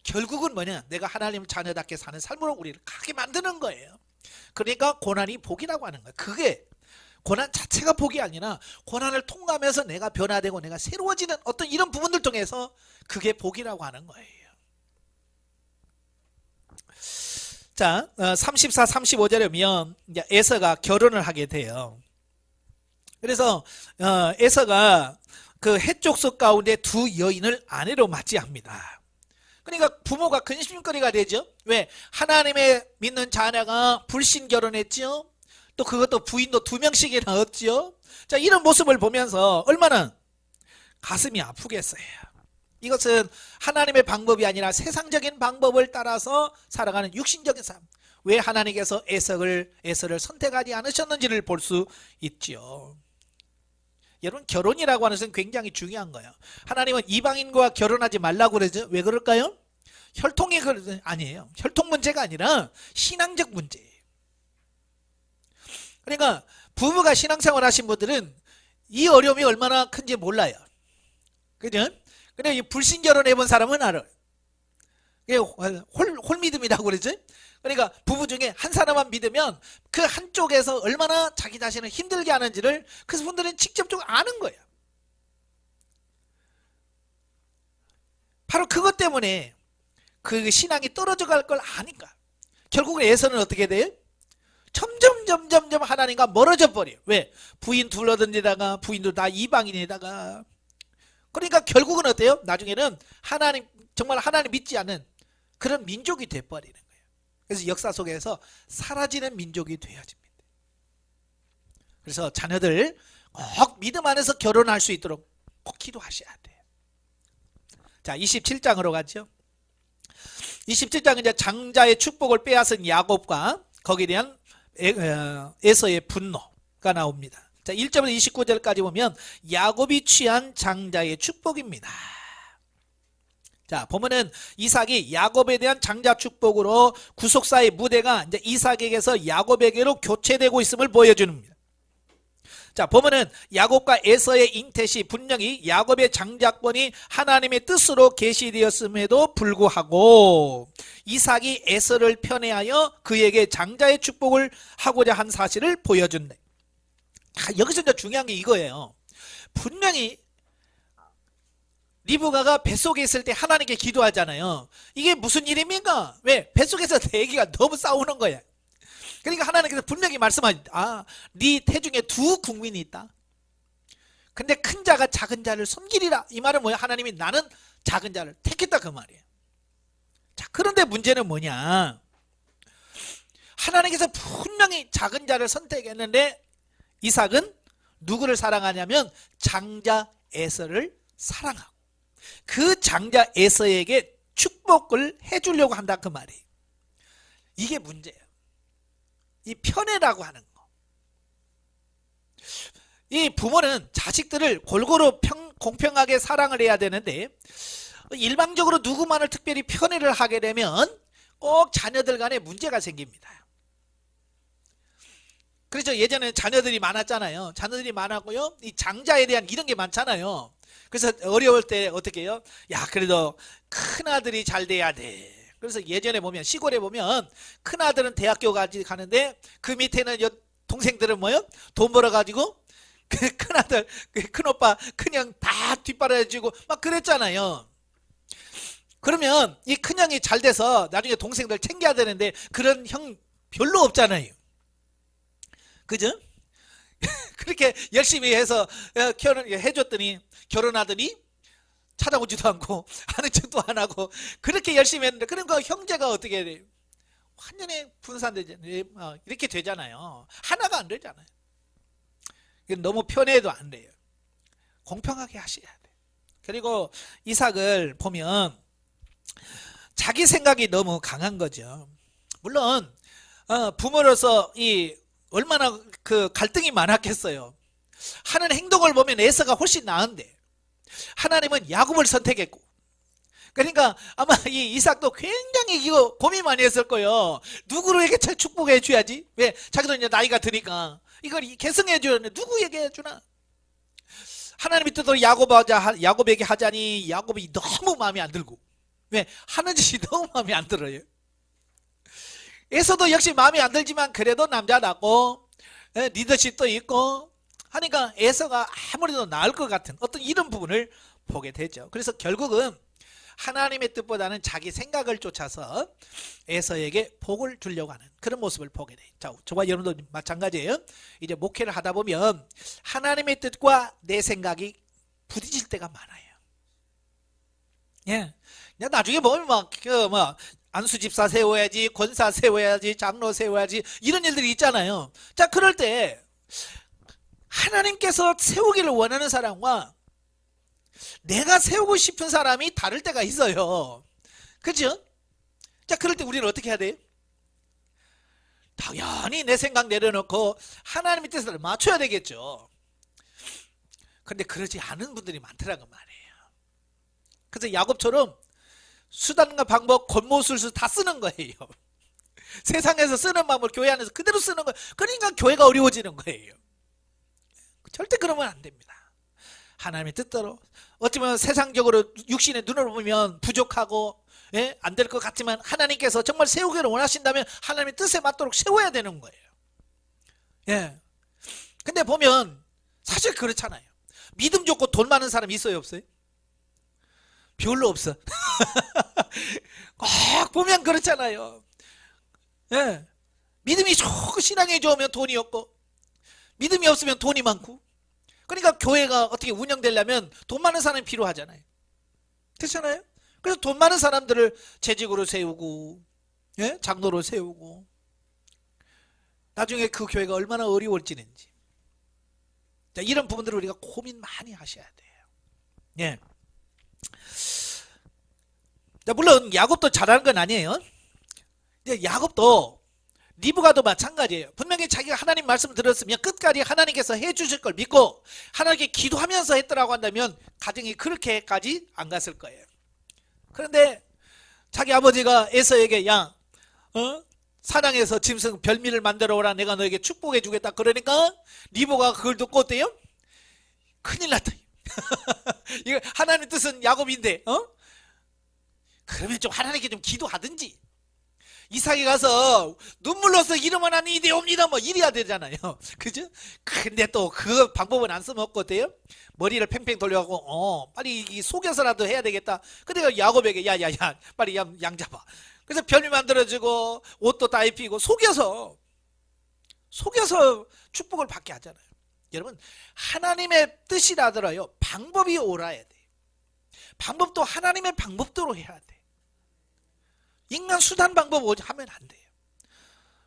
결국은 뭐냐? 내가 하나님 자녀답게 사는 삶으로 우리를 가게 만드는 거예요. 그러니까 고난이 복이라고 하는 거예요. 그게 고난 자체가 복이 아니라 고난을 통과하면서 내가 변화되고 내가 새로워지는 어떤 이런 부분들 통해서 그게 복이라고 하는 거예요. 자, 34, 35절에 보면 이제 에서가 결혼을 하게 돼요. 그래서 에서가 그 해족속 가운데 두 여인을 아내로 맞이합니다. 그러니까 부모가 근심거리가 되죠. 왜? 하나님의 믿는 자녀가 불신 결혼했죠. 또 그것도 부인도 2명씩이나 얻죠. 자, 이런 모습을 보면서 얼마나 가슴이 아프겠어요. 이것은 하나님의 방법이 아니라 세상적인 방법을 따라서 살아가는 육신적인 삶. 왜 하나님께서 에서를 선택하지 않으셨는지를 볼 수 있죠. 여러분, 결혼이라고 하는 것은 굉장히 중요한 거예요. 하나님은 이방인과 결혼하지 말라고 그러죠. 왜 그럴까요? 혈통이 아니에요. 혈통 문제가 아니라 신앙적 문제예요. 그러니까 부부가 신앙생활 하신 분들은 이 어려움이 얼마나 큰지 몰라요. 그죠? 근데 이 불신 결혼해본 사람은 알아요. 홀믿음이라고 그러죠. 그러니까 부부 중에 한 사람만 믿으면 그 한쪽에서 얼마나 자기 자신을 힘들게 하는지를 그 분들은 직접적으로 아는 거예요. 바로 그것 때문에 그 신앙이 떨어져 갈 걸 아니까 결국은 에서는 어떻게 돼요? 점점 하나님과 멀어져 버려요. 왜? 부인 둘러든지다가 부인도 다 이방인에다가 그러니까 결국은 어때요? 나중에는 정말 하나님 믿지 않는 그런 민족이 돼버리는 거예요. 그래서 역사 속에서 사라지는 민족이 되어집니다. 그래서 자녀들 꼭 믿음 안에서 결혼할 수 있도록 꼭 기도하셔야 돼요. 자, 27장으로 가죠. 27장은 이제 장자의 축복을 빼앗은 야곱과 거기에 대한 에서의 분노가 나옵니다. 자, 1절부터 29절까지 보면 야곱이 취한 장자의 축복입니다. 자, 보면은 이삭이 야곱에 대한 장자 축복으로 구속사의 무대가 이제 이삭에게서 야곱에게로 교체되고 있음을 보여줍니다. 자, 보면은 야곱과 에서의 잉태시 분명히 야곱의 장자권이 하나님의 뜻으로 계시되었음에도 불구하고 이삭이 에서를 편애하여 그에게 장자의 축복을 하고자 한 사실을 보여준다. 여기서 이제 중요한 게 이거예요. 분명히 리브가가 뱃속에 있을 때 하나님께 기도하잖아요. 이게 무슨 일입니까? 왜? 뱃속에서 내 애기가 너무 싸우는 거야. 그러니까 하나님께서 분명히 말씀하십니다. 네 태중에 두 국민이 있다. 근데 큰 자가 작은 자를 섬기리라. 이 말은 뭐야? 하나님이 나는 작은 자를 택했다 그 말이에요. 자, 그런데 문제는 뭐냐? 하나님께서 분명히 작은 자를 선택했는데 이삭은 누구를 사랑하냐면 장자 에서를 사랑하고 그 장자 에서에게 축복을 해주려고 한다 그 말이에요. 이게 문제예요. 이 편애라고 하는 거. 이 부모는 자식들을 골고루 공평하게 사랑을 해야 되는데 일방적으로 누구만을 특별히 편애를 하게 되면 꼭 자녀들 간에 문제가 생깁니다. 그렇죠. 예전에 자녀들이 많았잖아요. 자녀들이 많았고요. 이 장자에 대한 이런 게 많잖아요. 그래서 어려울 때 어떻게 해요? 야, 그래도 큰아들이 잘 돼야 돼. 그래서 예전에 보면 시골에 보면 큰아들은 대학교 가는데 그 밑에는 동생들은 뭐요? 돈 벌어가지고 그 큰아들, 큰오빠, 큰형 다 뒷바라지고 막 그랬잖아요. 그러면 이 큰형이 잘 돼서 나중에 동생들 챙겨야 되는데 그런 형 별로 없잖아요. 그죠? 그렇게 열심히 해서 해줬더니 결혼하더니 찾아오지도 않고 아는 척도 안 하고 그렇게 열심히 했는데 그런 거 형제가 어떻게 돼요? 완전히 분산되잖아요. 이렇게 되잖아요. 하나가 안 되잖아요. 너무 편해도 안 돼요. 공평하게 하셔야 돼요. 그리고 이삭을 보면 자기 생각이 너무 강한 거죠. 물론 부모로서 얼마나 그 갈등이 많았겠어요. 하는 행동을 보면 에서가 훨씬 나은데 하나님은 야곱을 선택했고 그러니까 아마 이 이삭도 굉장히 이거 고민 많이 했을 거예요. 누구에게 축복해 줘야지? 왜? 자기도 이제 나이가 드니까 이걸 계승해 주는데 누구에게 해주나? 하나님이 뜻대로 야곱에게 하자니 야곱이 너무 마음에 안 들고 왜? 하는 짓이 너무 마음에 안 들어요. 에서도 역시 마음에 안 들지만 그래도 남자답고 리더십도 있고 하니까 에서가 아무래도 나을 것 같은 어떤 이런 부분을 보게 되죠. 그래서 결국은 하나님의 뜻보다는 자기 생각을 쫓아서 에서에게 복을 주려고 하는 그런 모습을 보게 돼요. 자, 저와 여러분도 마찬가지예요. 이제 목회를 하다 보면 하나님의 뜻과 내 생각이 부딪힐 때가 많아요. 예. 나중에 보면 안수 집사 세워야지, 권사 세워야지, 장로 세워야지 이런 일들이 있잖아요. 자, 그럴 때 하나님께서 세우기를 원하는 사람과 내가 세우고 싶은 사람이 다를 때가 있어요. 그죠? 자, 그럴 때 우리는 어떻게 해야 돼요? 당연히 내 생각 내려놓고 하나님의 뜻을 맞춰야 되겠죠. 그런데 그러지 않은 분들이 많더라고 말이에요. 그래서 야곱처럼 수단과 방법, 겉모술수 다 쓰는 거예요. 세상에서 쓰는 마음을 교회 안에서 그대로 쓰는 거예요. 그러니까 교회가 어려워지는 거예요. 절대 그러면 안 됩니다. 하나님의 뜻대로 어쩌면 세상적으로 육신의 눈으로 보면 부족하고 안 될 것 같지만 하나님께서 정말 세우기를 원하신다면 하나님의 뜻에 맞도록 세워야 되는 거예요. 예. 근데 보면 사실 그렇잖아요. 믿음 좋고 돈 많은 사람 있어요, 없어요? 별로 없어. 꼭 보면 그렇잖아요. 예. 믿음이 좋고 신앙이 좋으면 돈이 없고 믿음이 없으면 돈이 많고 그러니까 교회가 어떻게 운영되려면 돈 많은 사람이 필요하잖아요. 그렇잖아요. 그래서 돈 많은 사람들을 재직으로 세우고 장로로 세우고 나중에 그 교회가 얼마나 어려워지는지 자, 이런 부분들을 우리가 고민 많이 하셔야 돼요. 예. 자, 물론 야곱도 잘하는 건 아니에요. 이제 야곱도 리브가도 마찬가지예요. 분명히 자기가 하나님 말씀을 들었으면 끝까지 하나님께서 해주실 걸 믿고 하나님께 기도하면서 했더라고 한다면 가정이 그렇게까지 안 갔을 거예요. 그런데 자기 아버지가 에서에게 야, 사냥해서 짐승 별미를 만들어 오라. 내가 너에게 축복해 주겠다. 그러니까 리브가가 그걸 듣고 어때요? 큰일 났다. 이거 하나님 뜻은 야곱인데, 그러면 좀 하나님께 좀 기도하든지. 이삭이 가서 눈물로서 이름 하나님 이되옵니다 뭐 이래야 되잖아요. 그죠? 근데 또 그 방법은 안 써먹고 어때요? 머리를 팽팽 돌려가고 빨리 이 속여서라도 해야 되겠다. 그러니까 야곱에게 야야야 빨리 양 잡아. 그래서 별미 만들어주고 옷도 다 입히고 속여서 축복을 받게 하잖아요. 여러분 하나님의 뜻이라더라요 방법이 옳아야 돼요. 방법도 하나님의 방법대로 해야 돼. 인간 수단 방법 하면 안 돼요.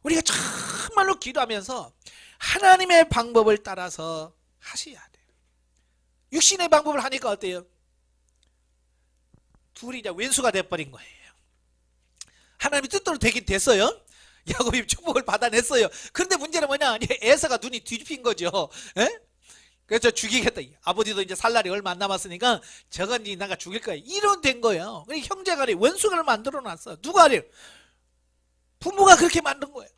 우리가 정말로 기도하면서 하나님의 방법을 따라서 하셔야 돼요. 육신의 방법을 하니까 어때요? 둘이 이제 왼수가 돼버린 거예요. 하나님의 뜻대로 되긴 됐어요. 야곱이 축복을 받아냈어요. 그런데 문제는 뭐냐? 에서가 눈이 뒤집힌 거죠. 에? 그래서 죽이겠다. 아버지도 이제 살 날이 얼마 안 남았으니까 저건 내가 죽일 거야. 이런 된 거예요. 형제간에 원수를 만들어 놨어. 누가 하래요? 부모가 그렇게 만든 거예요.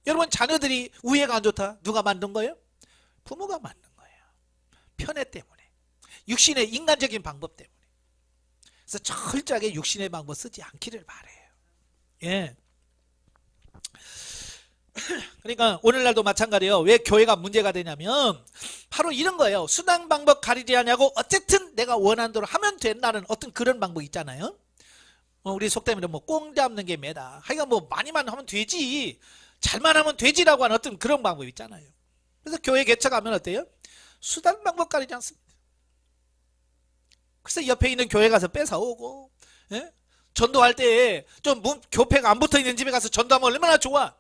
여러분 자녀들이 우애가 안 좋다. 누가 만든 거예요? 부모가 만든 거예요. 편애 때문에. 육신의 인간적인 방법 때문에. 그래서 철저하게 육신의 방법 쓰지 않기를 바래요. 예. 그러니까 오늘날도 마찬가지예요. 왜 교회가 문제가 되냐면 바로 이런 거예요. 수단 방법 가리지 않냐고 어쨌든 내가 원하는 대로 하면 된다는 어떤 그런 방법 있잖아요. 우리 속담으로 뭐 꽁 잡는 게 매다. 하여간 뭐 많이만 하면 되지. 잘만 하면 되지라고 하는 어떤 그런 방법 있잖아요. 그래서 교회 개척하면 어때요? 수단 방법 가리지 않습니다. 그래서 옆에 있는 교회 가서 뺏어오고, 예? 전도할 때 좀 교패가 안 붙어 있는 집에 가서 전도하면 얼마나 좋아.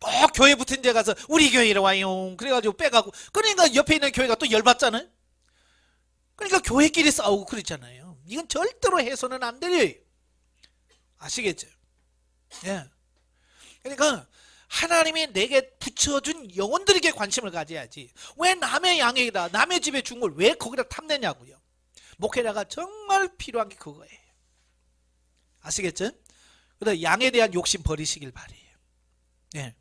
꼭 교회 붙은 데 가서 우리 교회로 와요. 그래가지고 빼가고. 그러니까 옆에 있는 교회가 또 열받잖아요. 그러니까 교회끼리 싸우고 그랬잖아요. 이건 절대로 해서는 안 돼요. 아시겠죠? 예. 그러니까 하나님이 내게 붙여준 영혼들에게 관심을 가져야지. 왜 남의 양에다 남의 집에 준 걸 왜 거기다 탐내냐고요. 목회자가 정말 필요한 게 그거예요. 아시겠죠? 그래서 양에 대한 욕심 버리시길 바래요. 예.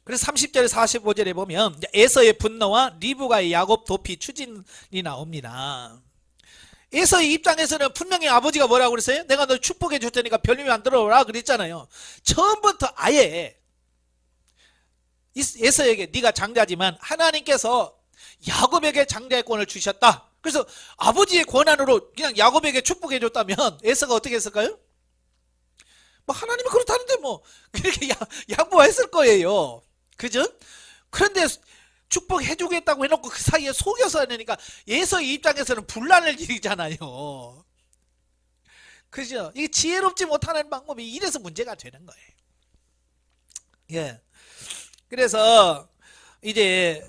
그래서 30절 45절에 보면 에서의 분노와 리브가의 야곱 도피 추진이 나옵니다. 에서의 입장에서는 분명히 아버지가 뭐라고 그랬어요? 내가 널 축복해 줄 테니까 별님이 안 들어오라 그랬잖아요. 처음부터 아예 에서에게 네가 장자지만 하나님께서 야곱에게 장자권을 주셨다. 그래서 아버지의 권한으로 그냥 야곱에게 축복해 줬다면 에서가 어떻게 했을까요? 뭐 하나님이 그렇다는데 뭐 그렇게 양보했을 거예요. 그죠? 그런데 축복해 주겠다고 해놓고 그 사이에 속여서 하니까 에서의 입장에서는 분란을 일으키잖아요. 그죠? 이게 지혜롭지 못하는 방법이 이래서 문제가 되는 거예요. 예. 그래서 이제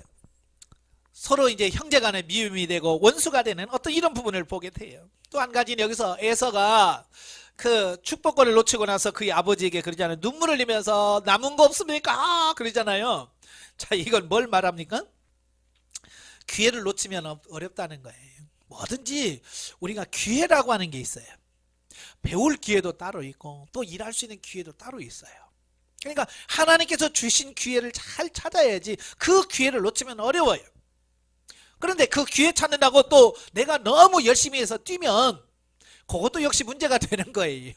서로 이제 형제간의 미움이 되고 원수가 되는 어떤 이런 부분을 보게 돼요. 또 한 가지는 여기서 에서가 그 축복권을 놓치고 나서 그의 아버지에게 그러잖아요. 눈물을 흘리면서 남은 거 없습니까? 그러잖아요. 자, 이건 뭘 말합니까? 기회를 놓치면 어렵다는 거예요. 뭐든지 우리가 기회라고 하는 게 있어요. 배울 기회도 따로 있고 또 일할 수 있는 기회도 따로 있어요. 그러니까 하나님께서 주신 기회를 잘 찾아야지. 그 기회를 놓치면 어려워요. 그런데 그 기회 찾는다고 또 내가 너무 열심히 해서 뛰면 그것도 역시 문제가 되는 거예요.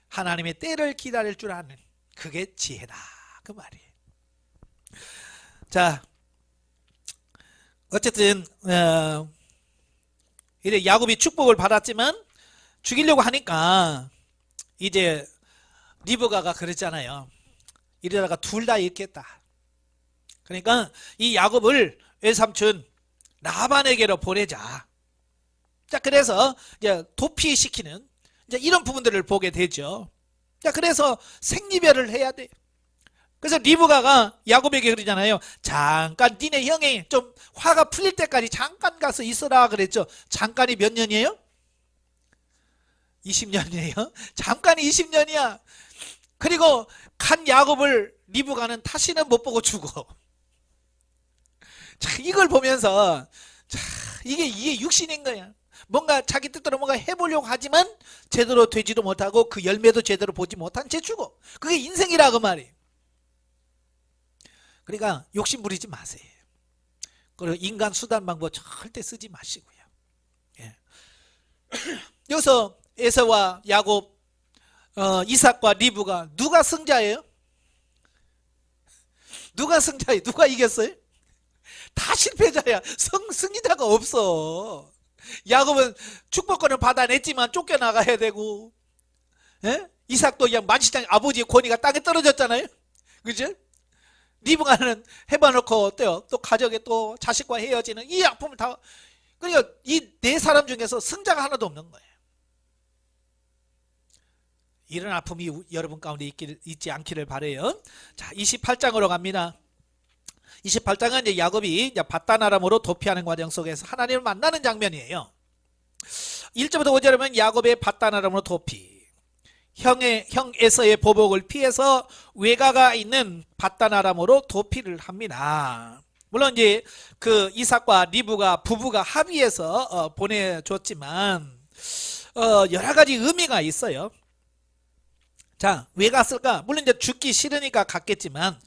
하나님의 때를 기다릴 줄 아는 그게 지혜다 그 말이에요. 자, 어쨌든 이래 야곱이 축복을 받았지만 죽이려고 하니까 이제 리브가가 그랬잖아요. 이러다가 둘 다 잃겠다. 그러니까 이 야곱을 외삼촌 라반에게로 보내자. 자, 그래서 이제 도피시키는 이제 이런 부분들을 보게 되죠. 자, 그래서 생리별을 해야 돼. 그래서 리브가가 야곱에게 그러잖아요. 잠깐 니네 형이 좀 화가 풀릴 때까지 잠깐 가서 있어라 그랬죠. 잠깐이 몇 년이에요? 20년이에요. 잠깐이 20년이야. 그리고 간 야곱을 리브가는 다시는 못 보고 죽어. 자, 이걸 보면서 자, 이게 육신인 거야. 뭔가 자기 뜻대로 뭔가 해보려고 하지만 제대로 되지도 못하고 그 열매도 제대로 보지 못한 채 죽어. 그게 인생이라 그 말이에요. 그러니까 욕심 부리지 마세요. 그리고 인간 수단 방법 절대 쓰지 마시고요. 예. 여기서 에서와 야곱, 이삭과 리브가 누가 승자예요? 누가 승자예요? 누가 이겼어요? 다 실패자야. 승리자가 없어. 야곱은 축복권을 받아냈지만 쫓겨나가야 되고, 예? 이삭도 그냥 만시장 아버지의 권위가 땅에 떨어졌잖아요. 그죠? 리브가는 해봐놓고 어때요? 또 가족에 또 자식과 헤어지는 이 아픔을 다, 그러니까 이 네 사람 중에서 승자가 하나도 없는 거예요. 이런 아픔이 여러분 가운데 있지 않기를 바라요. 자, 28장으로 갑니다. 28장은 이제 야곱이 이제 밧단 아람으로 도피하는 과정 속에서 하나님을 만나는 장면이에요. 1절부터 5절에 보면 야곱의 밧단 아람으로 도피. 형 에서의 보복을 피해서 외가가 있는 밧단 아람으로 도피를 합니다. 물론 이제 그 이삭과 리브가 부부가 합의해서 보내줬지만 여러 가지 의미가 있어요. 자, 왜 갔을까? 물론 이제 죽기 싫으니까 갔겠지만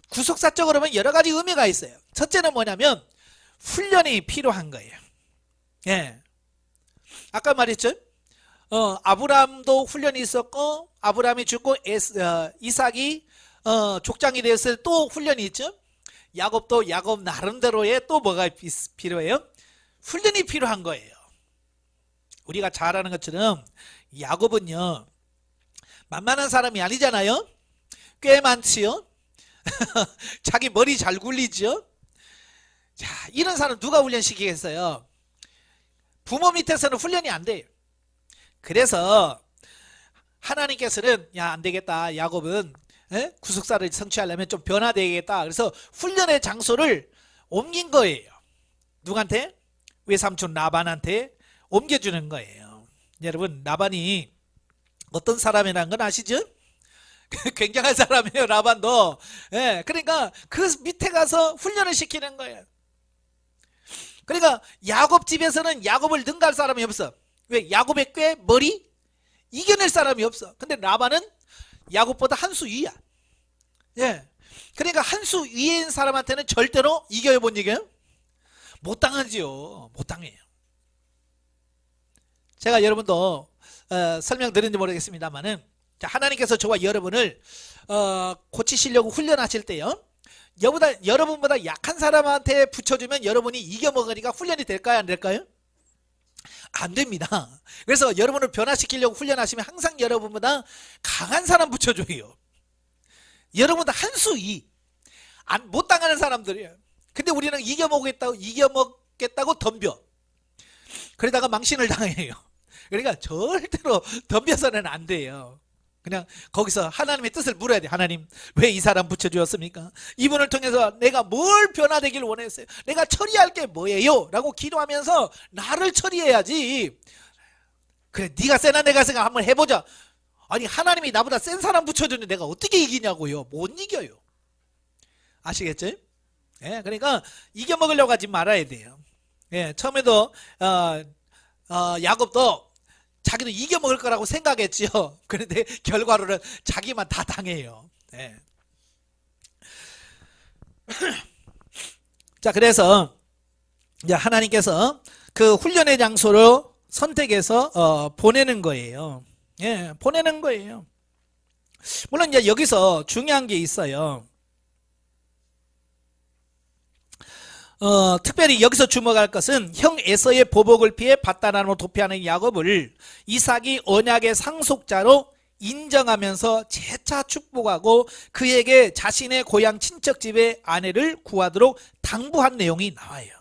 구속사적으로 보면 여러 가지 의미가 있어요. 첫째는 뭐냐면 훈련이 필요한 거예요. 예. 아까 말했죠? 아브라함도 훈련이 있었고 아브라함이 죽고 이삭이 족장이 됐을 때 또 훈련이 있죠. 야곱도 야곱 나름대로의 또 뭐가 필요해요? 훈련이 필요한 거예요. 우리가 잘 아는 것처럼 야곱은요 만만한 사람이 아니잖아요. 꽤 많지요. 자기 머리 잘 굴리죠. 자, 이런 사람 누가 훈련시키겠어요? 부모 밑에서는 훈련이 안 돼요. 그래서 하나님께서는 야, 안 되겠다. 야곱은 구속사를 성취하려면 좀 변화되겠다. 그래서 훈련의 장소를 옮긴 거예요. 누구한테? 외삼촌 라반한테 옮겨주는 거예요. 여러분, 라반이 어떤 사람이라는 건 아시죠? 굉장한 사람이에요, 라반도. 예, 그러니까 그 밑에 가서 훈련을 시키는 거예요. 그러니까 야곱 집에서는 야곱을 능가할 사람이 없어. 왜? 야곱의 꽤 머리 이겨낼 사람이 없어. 근데 라반은 야곱보다 한 수 위야. 예. 그러니까 한 수 위인 사람한테는 절대로 이겨요, 못 이겨요? 못 당하지요. 못 당해요. 제가 여러분도 설명드렸는지 모르겠습니다만은 하나님께서 저와 여러분을 고치시려고 훈련하실 때요. 여러분보다 약한 사람한테 붙여주면 여러분이 이겨먹으니까 훈련이 될까요? 안 될까요? 안 됩니다. 그래서 여러분을 변화시키려고 훈련하시면 항상 여러분보다 강한 사람 붙여줘요. 여러분보다 한 수 위. 못 당하는 사람들이에요. 근데 우리는 이겨먹겠다고 덤벼. 그러다가 망신을 당해요. 그러니까 절대로 덤벼서는 안 돼요. 그냥 거기서 하나님의 뜻을 물어야 돼. 하나님, 왜 이 사람 붙여주었습니까? 이분을 통해서 내가 뭘 변화되길 원했어요? 내가 처리할 게 뭐예요? 라고 기도하면서 나를 처리해야지. 그래, 네가 세나 내가 세나 한번 해보자. 아니, 하나님이 나보다 센 사람 붙여주는데 내가 어떻게 이기냐고요? 못 이겨요. 아시겠죠? 예, 그러니까 이겨먹으려고 하지 말아야 돼요. 예, 처음에도 야곱도 자기도 이겨먹을 거라고 생각했지요. 그런데 결과로는 자기만 다 당해요. 네. 자, 그래서 이제 하나님께서 그 훈련의 장소로 선택해서 보내는 거예요. 예, 보내는 거예요. 물론 이제 여기서 중요한 게 있어요. 특별히 여기서 주목할 것은 형 에서의 보복을 피해 밧단 아람으로 도피하는 야곱을 이삭이 언약의 상속자로 인정하면서 재차 축복하고 그에게 자신의 고향 친척집의 아내를 구하도록 당부한 내용이 나와요.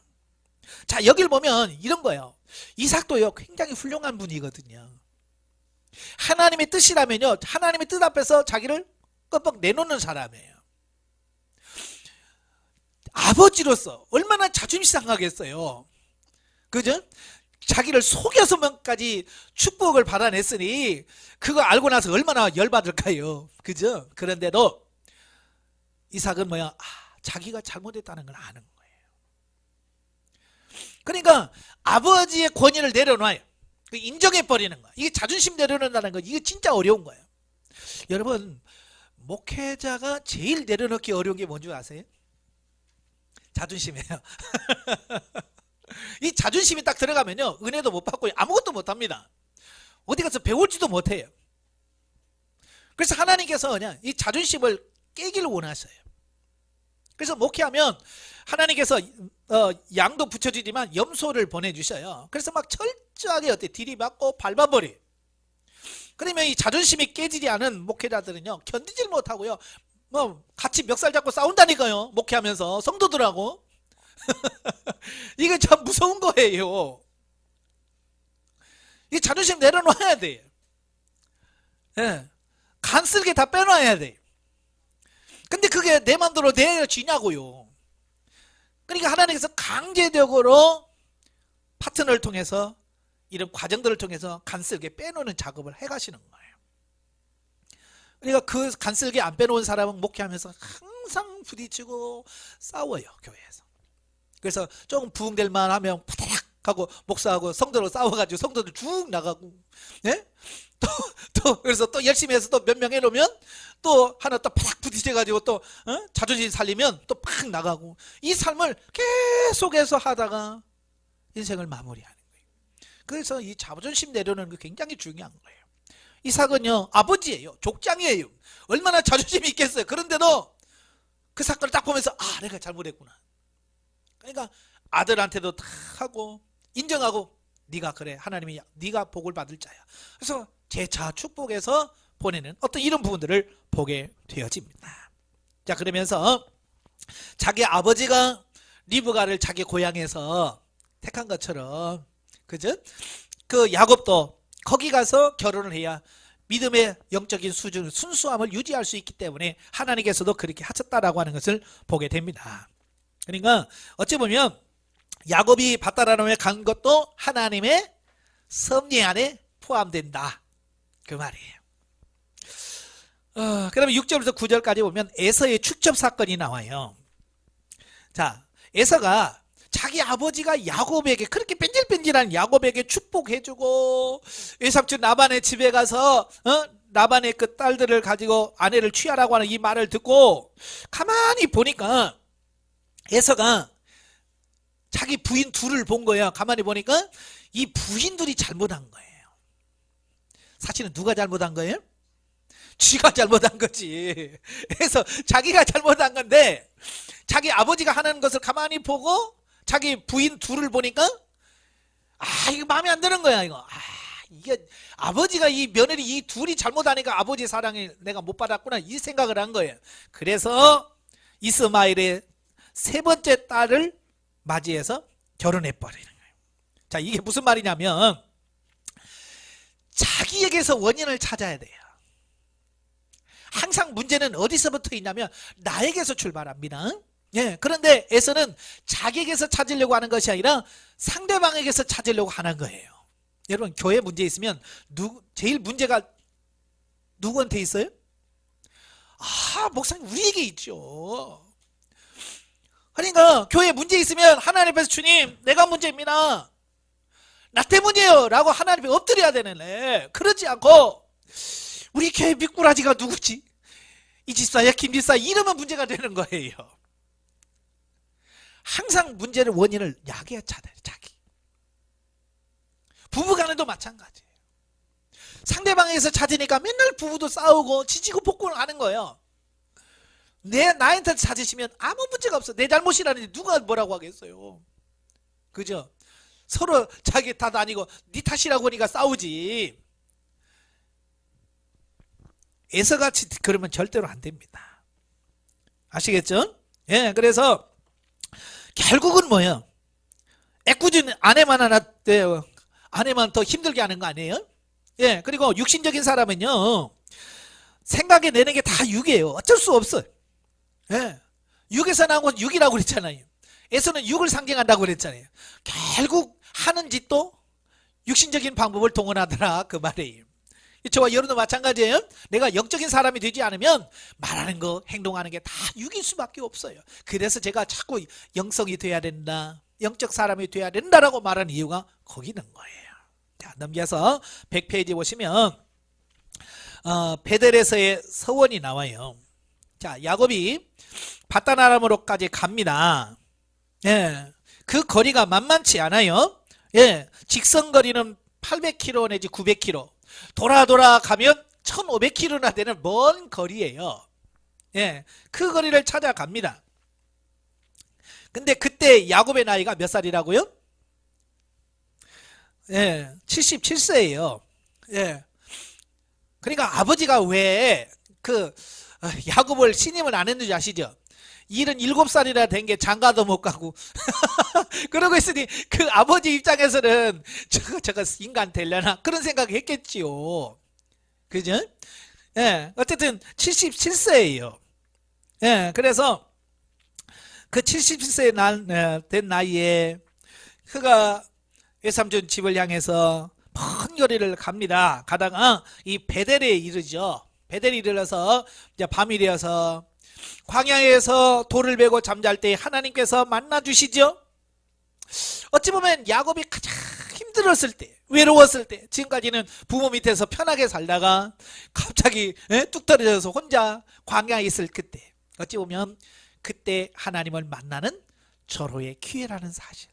자, 여기를 보면 이런 거예요. 이삭도요 굉장히 훌륭한 분이거든요. 하나님의 뜻이라면요 하나님의 뜻 앞에서 자기를 껌뻑 내놓는 사람이에요. 아버지로서 얼마나 자존심 상하겠어요. 그죠? 자기를 속여서만까지 축복을 받아냈으니 그거 알고 나서 얼마나 열받을까요? 그죠? 그런데도 이삭은 뭐야? 자기가 잘못했다는 걸 아는 거예요. 그러니까 아버지의 권위를 내려놔요. 인정해 버리는 거야. 이게 자존심 내려놓는다는 거, 이게 진짜 어려운 거예요. 여러분, 목회자가 제일 내려놓기 어려운 게 뭔지 아세요? 자존심이에요. 이 자존심이 딱 들어가면요, 은혜도 못 받고 아무것도 못 합니다. 어디 가서 배울지도 못해요. 그래서 하나님께서 그냥 이 자존심을 깨기를 원하셔요. 그래서 목회하면 하나님께서 양도 붙여주지만 염소를 보내주셔요. 그래서 막 철저하게 들이받고 밟아버려. 그러면 이 자존심이 깨지지 않은 목회자들은요, 견디질 못하고요, 뭐 같이 멱살 잡고 싸운다니까요. 목회하면서 성도들하고. 이게 참 무서운 거예요. 이 자존심 내려놔야 돼요. 예. 간쓸게 다 빼놔야 돼요. 근데 그게 내 맘대로 내려지냐고요. 그러니까 하나님께서 강제적으로 파트너를 통해서 이런 과정들을 통해서 간쓸게 빼놓는 작업을 해가시는 거예요. 그러니까 그 간쓸게 안 빼놓은 사람은 목회하면서 항상 부딪히고 싸워요, 교회에서. 그래서 조금 부흥될 만하면 푸닥 하고 목사하고 성도로 싸워가지고 성도들 쭉 나가고, 예? 그래서 또 열심히 해서 또 몇 명 해놓으면 또 하나 또 팍 부딪혀가지고 또 자존심 살리면 또 팍 나가고, 이 삶을 계속해서 하다가 인생을 마무리하는 거예요. 그래서 이 자존심 내려놓는 게 굉장히 중요한 거예요. 이삭은요, 아버지예요. 족장이에요. 얼마나 자존심이 있겠어요. 그런데도 그 사건을 딱 보면서 내가 잘못했구나. 그러니까 아들한테도 다 하고 인정하고, 네가 그래, 하나님이 네가 복을 받을 자야. 그래서 재차 축복해서 보내는 어떤 이런 부분들을 보게 되어집니다. 자, 그러면서 자기 아버지가 리브가를 자기 고향에서 택한 것처럼, 그죠? 그 야곱도 거기 가서 결혼을 해야 믿음의 영적인 수준, 순수함을 유지할 수 있기 때문에 하나님께서도 그렇게 하셨다라고 하는 것을 보게 됩니다. 그러니까 어찌 보면 야곱이 바다라람에 간 것도 하나님의 섭리 안에 포함된다, 그 말이에요. 그러면 6절부터 9절까지 보면 에서의 축첩 사건이 나와요. 자, 에서가 자기 아버지가 야곱에게, 그렇게 뺀질뺀질한 야곱에게 축복해주고 외삼촌 라반의 집에 가서 라반의 그 딸들을 가지고 아내를 취하라고 하는 이 말을 듣고 가만히 보니까 에서가 자기 부인 둘을 본 거예요. 가만히 보니까 이 부인들이 잘못한 거예요. 사실은 누가 잘못한 거예요? 쥐가 잘못한 거지. 그래서 자기가 잘못한 건데, 자기 아버지가 하는 것을 가만히 보고 자기 부인 둘을 보니까 이거 마음에 안 드는 거야. 이게 아버지가 이 며느리 이 둘이 잘못하니까 아버지 사랑을 내가 못 받았구나, 이 생각을 한 거예요. 그래서 이스마엘의 세 번째 딸을 맞이해서 결혼해 버리는 거예요. 자, 이게 무슨 말이냐면 자기에게서 원인을 찾아야 돼요. 항상 문제는 어디서부터 있냐면 나에게서 출발합니다. 예, 그런데 에서는 자기에게서 찾으려고 하는 것이 아니라 상대방에게서 찾으려고 하는 거예요. 여러분, 교회 문제 있으면 제일 문제가 누구한테 있어요? 목사님, 우리에게 있죠. 그러니까 교회에 문제 있으면 하나님 앞에서 주님, 내가 문제입니다, 나 때문이에요 라고 하나님 앞에 엎드려야 되는데, 그러지 않고 우리 교회 미꾸라지가 누구지? 이 집사야 김 집사 이러면 문제가 되는 거예요. 항상 문제를, 원인을 야기에 찾아요. 자기 부부간에도 마찬가지예요. 상대방에서 찾으니까 맨날 부부도 싸우고 지지고 볶고를 하는 거예요. 나한테 찾으시면 아무 문제가 없어. 내 잘못이라는데 누가 뭐라고 하겠어요. 그죠? 서로 자기 탓 아니고 네 탓이라고 하니까 싸우지. 에서같이 그러면 절대로 안 됩니다. 아시겠죠? 예, 그래서 결국은 뭐예요? 애꿎은 아내만 하나 돼요. 아내만 더 힘들게 하는 거 아니에요? 예, 그리고 육신적인 사람은요, 생각에 내는 게 다 육이에요. 어쩔 수 없어요. 예, 육에서 나온 건 육이라고 그랬잖아요. 에서는 육을 상징한다고 그랬잖아요. 결국 하는 짓도 육신적인 방법을 동원하더라, 그 말이에요. 저와 여러분도 마찬가지예요. 내가 영적인 사람이 되지 않으면 말하는 거, 행동하는 게 다 육일 수밖에 없어요. 그래서 제가 자꾸 영성이 돼야 된다, 영적 사람이 돼야 된다라고 말하는 이유가 거기 있는 거예요. 자, 넘겨서 100페이지 보시면 베델에서의 서원이 나와요. 자, 야곱이 바단 아람으로까지 갑니다. 예, 그 거리가 만만치 않아요. 예, 직선 거리는 800km 내지 900km. 돌아 가면 1500km나 되는 먼 거리예요. 예, 그 거리를 찾아갑니다. 근데 그때 야곱의 나이가 몇 살이라고요? 예, 77세예요. 예. 그러니까 아버지가 왜 야곱을 신임을 안 했는지 아시죠? 77살이나 된 게 장가도 못 가고 그러고 있으니 그 아버지 입장에서는 저거 인간 되려나 그런 생각 했겠지요. 그죠? 예, 어쨌든 77세예요. 예, 그래서 그 77세 된 나이에 그가 외삼촌 집을 향해서 먼 거리를 갑니다. 가다가 이 베델에 이르죠. 베델에 이르러서 이제 밤이 되어서 광야에서 돌을 베고 잠잘 때 하나님께서 만나 주시죠. 어찌 보면 야곱이 가장 힘들었을 때, 외로웠을 때, 지금까지는 부모 밑에서 편하게 살다가 갑자기 뚝 떨어져서 혼자 광야에 있을 그때, 어찌 보면 그때 하나님을 만나는 절호의 기회라는 사실.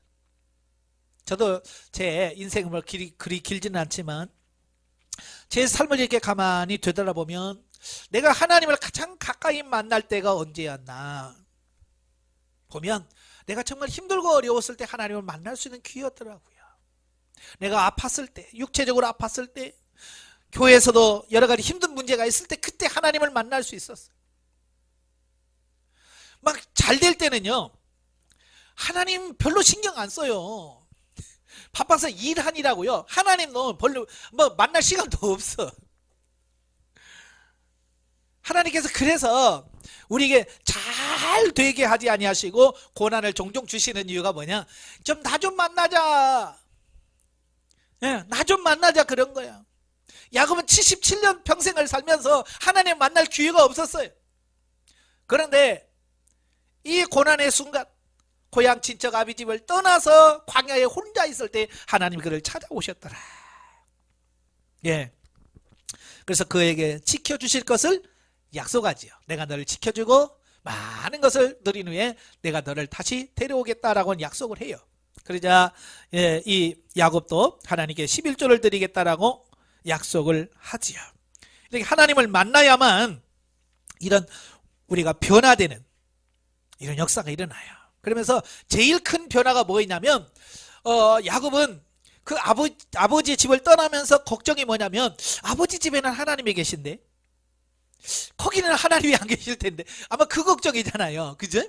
저도 제 인생을 그리 길지는 않지만 제 삶을 이렇게 가만히 되돌아보면 내가 하나님을 가장 가까이 만날 때가 언제였나 보면 내가 정말 힘들고 어려웠을 때 하나님을 만날 수 있는 기회였더라고요. 내가 아팠을 때, 육체적으로 아팠을 때, 교회에서도 여러 가지 힘든 문제가 있을 때 그때 하나님을 만날 수 있었어요. 막 잘 될 때는요, 하나님 별로 신경 안 써요. 바빠서 일하니라고요. 하나님도 별로 만날 시간도 없어. 하나님께서 그래서 우리에게 잘 되게 하지 아니하시고 고난을 종종 주시는 이유가 뭐냐? 좀 나 좀 만나자. 예, 나 좀 만나자 그런 거야. 야곱은 77년 평생을 살면서 하나님 만날 기회가 없었어요. 그런데 이 고난의 순간 고향 친척 아비집을 떠나서 광야에 혼자 있을 때 하나님 그를 찾아오셨더라. 예. 그래서 그에게 지켜주실 것을 약속하지요. 내가 너를 지켜주고 많은 것을 누린 후에 내가 너를 다시 데려오겠다라고 약속을 해요. 그러자 이 야곱도 하나님께 11조를 드리겠다라고 약속을 하지요. 이렇게 하나님을 만나야만 이런 우리가 변화되는 이런 역사가 일어나요. 그러면서 제일 큰 변화가 뭐였냐면 야곱은 그 아버지의 집을 떠나면서 걱정이 뭐냐면 아버지 집에는 하나님이 계신데 거기는 하나님이 안 계실 텐데 아마 그 걱정이잖아요. 그죠?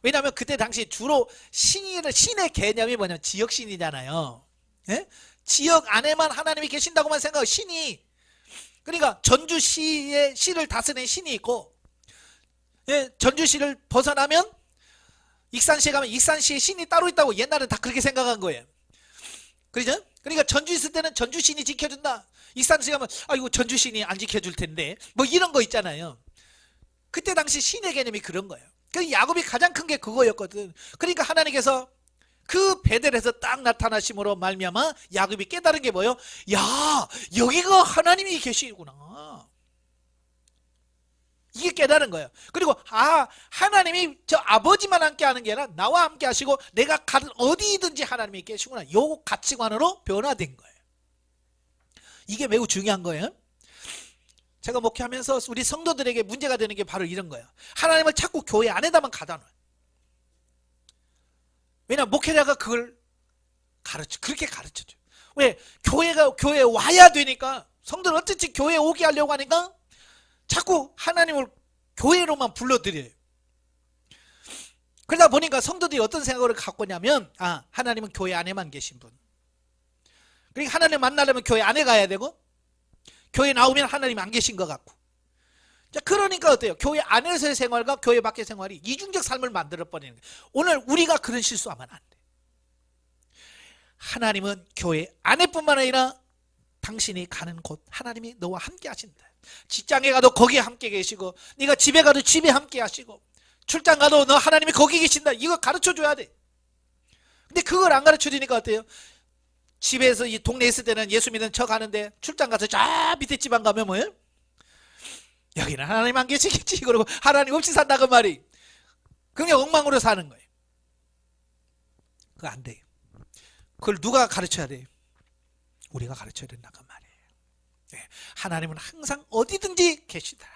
왜냐하면 그때 당시 주로 신의 개념이 뭐냐면 지역신이잖아요. 예? 지역 안에만 하나님이 계신다고만 생각하고 신이, 그러니까 전주시의 시를 다스리는 신이 있고, 예? 전주시를 벗어나면 익산시에 가면 익산시의 신이 따로 있다고 옛날엔 다 그렇게 생각한 거예요. 그죠? 그러니까 전주 있을 때는 전주신이 지켜준다. 익산시 가면 아이고 전주신이 안 지켜줄 텐데 뭐 이런 거 있잖아요. 그때 당시 신의 개념이 그런 거예요. 그 야곱이 가장 큰 게 그거였거든. 그러니까 하나님께서 그 베델에서 딱 나타나심으로 말미암아 야곱이 깨달은 게 뭐예요? 야, 여기가 하나님이 계시구나. 이게 깨달은 거예요. 그리고 하나님이 저 아버지만 함께 하는 게 아니라 나와 함께 하시고 내가 가든 어디든지 하나님이 계시구나. 요 가치관으로 변화된 거예요. 이게 매우 중요한 거예요. 제가 목회하면서 우리 성도들에게 문제가 되는 게 바로 이런 거예요. 하나님을 자꾸 교회 안에다만 가다 놔요. 왜냐하면 목회자가 그걸 그렇게 가르쳐줘요. 왜? 교회에 와야 되니까, 성도는 어쨌든 교회에 오게 하려고 하니까 자꾸 하나님을 교회로만 불러들여요. 그러다 보니까 성도들이 어떤 생각을 갖고 있냐면 하나님은 교회 안에만 계신 분. 그러니까 하나님 만나려면 교회 안에 가야 되고 교회 나오면 하나님 안 계신 것 같고. 자, 그러니까 어때요? 교회 안에서의 생활과 교회 밖의 생활이 이중적 삶을 만들어버리는 거예요. 오늘 우리가 그런 실수하면 안 돼. 하나님은 교회 안에뿐만 아니라 당신이 가는 곳 하나님이 너와 함께 하신다. 직장에 가도 거기에 함께 계시고, 네가 집에 가도 집에 함께 하시고, 출장 가도 너 하나님이 거기 계신다. 이거 가르쳐줘야 돼. 근데 그걸 안 가르쳐 주니까 어때요? 집에서 이 동네에 있을 때는 예수 믿는 척 하는데 출장 가서 저 밑에 지방 가면 뭐예요? 여기는 하나님 안 계시겠지. 그러고 하나님 없이 산다고 말이. 그냥 엉망으로 사는 거예요. 그거 안 돼요. 그걸 누가 가르쳐야 돼요? 우리가 가르쳐야 된다고 말이에요. 네. 하나님은 항상 어디든지 계시다.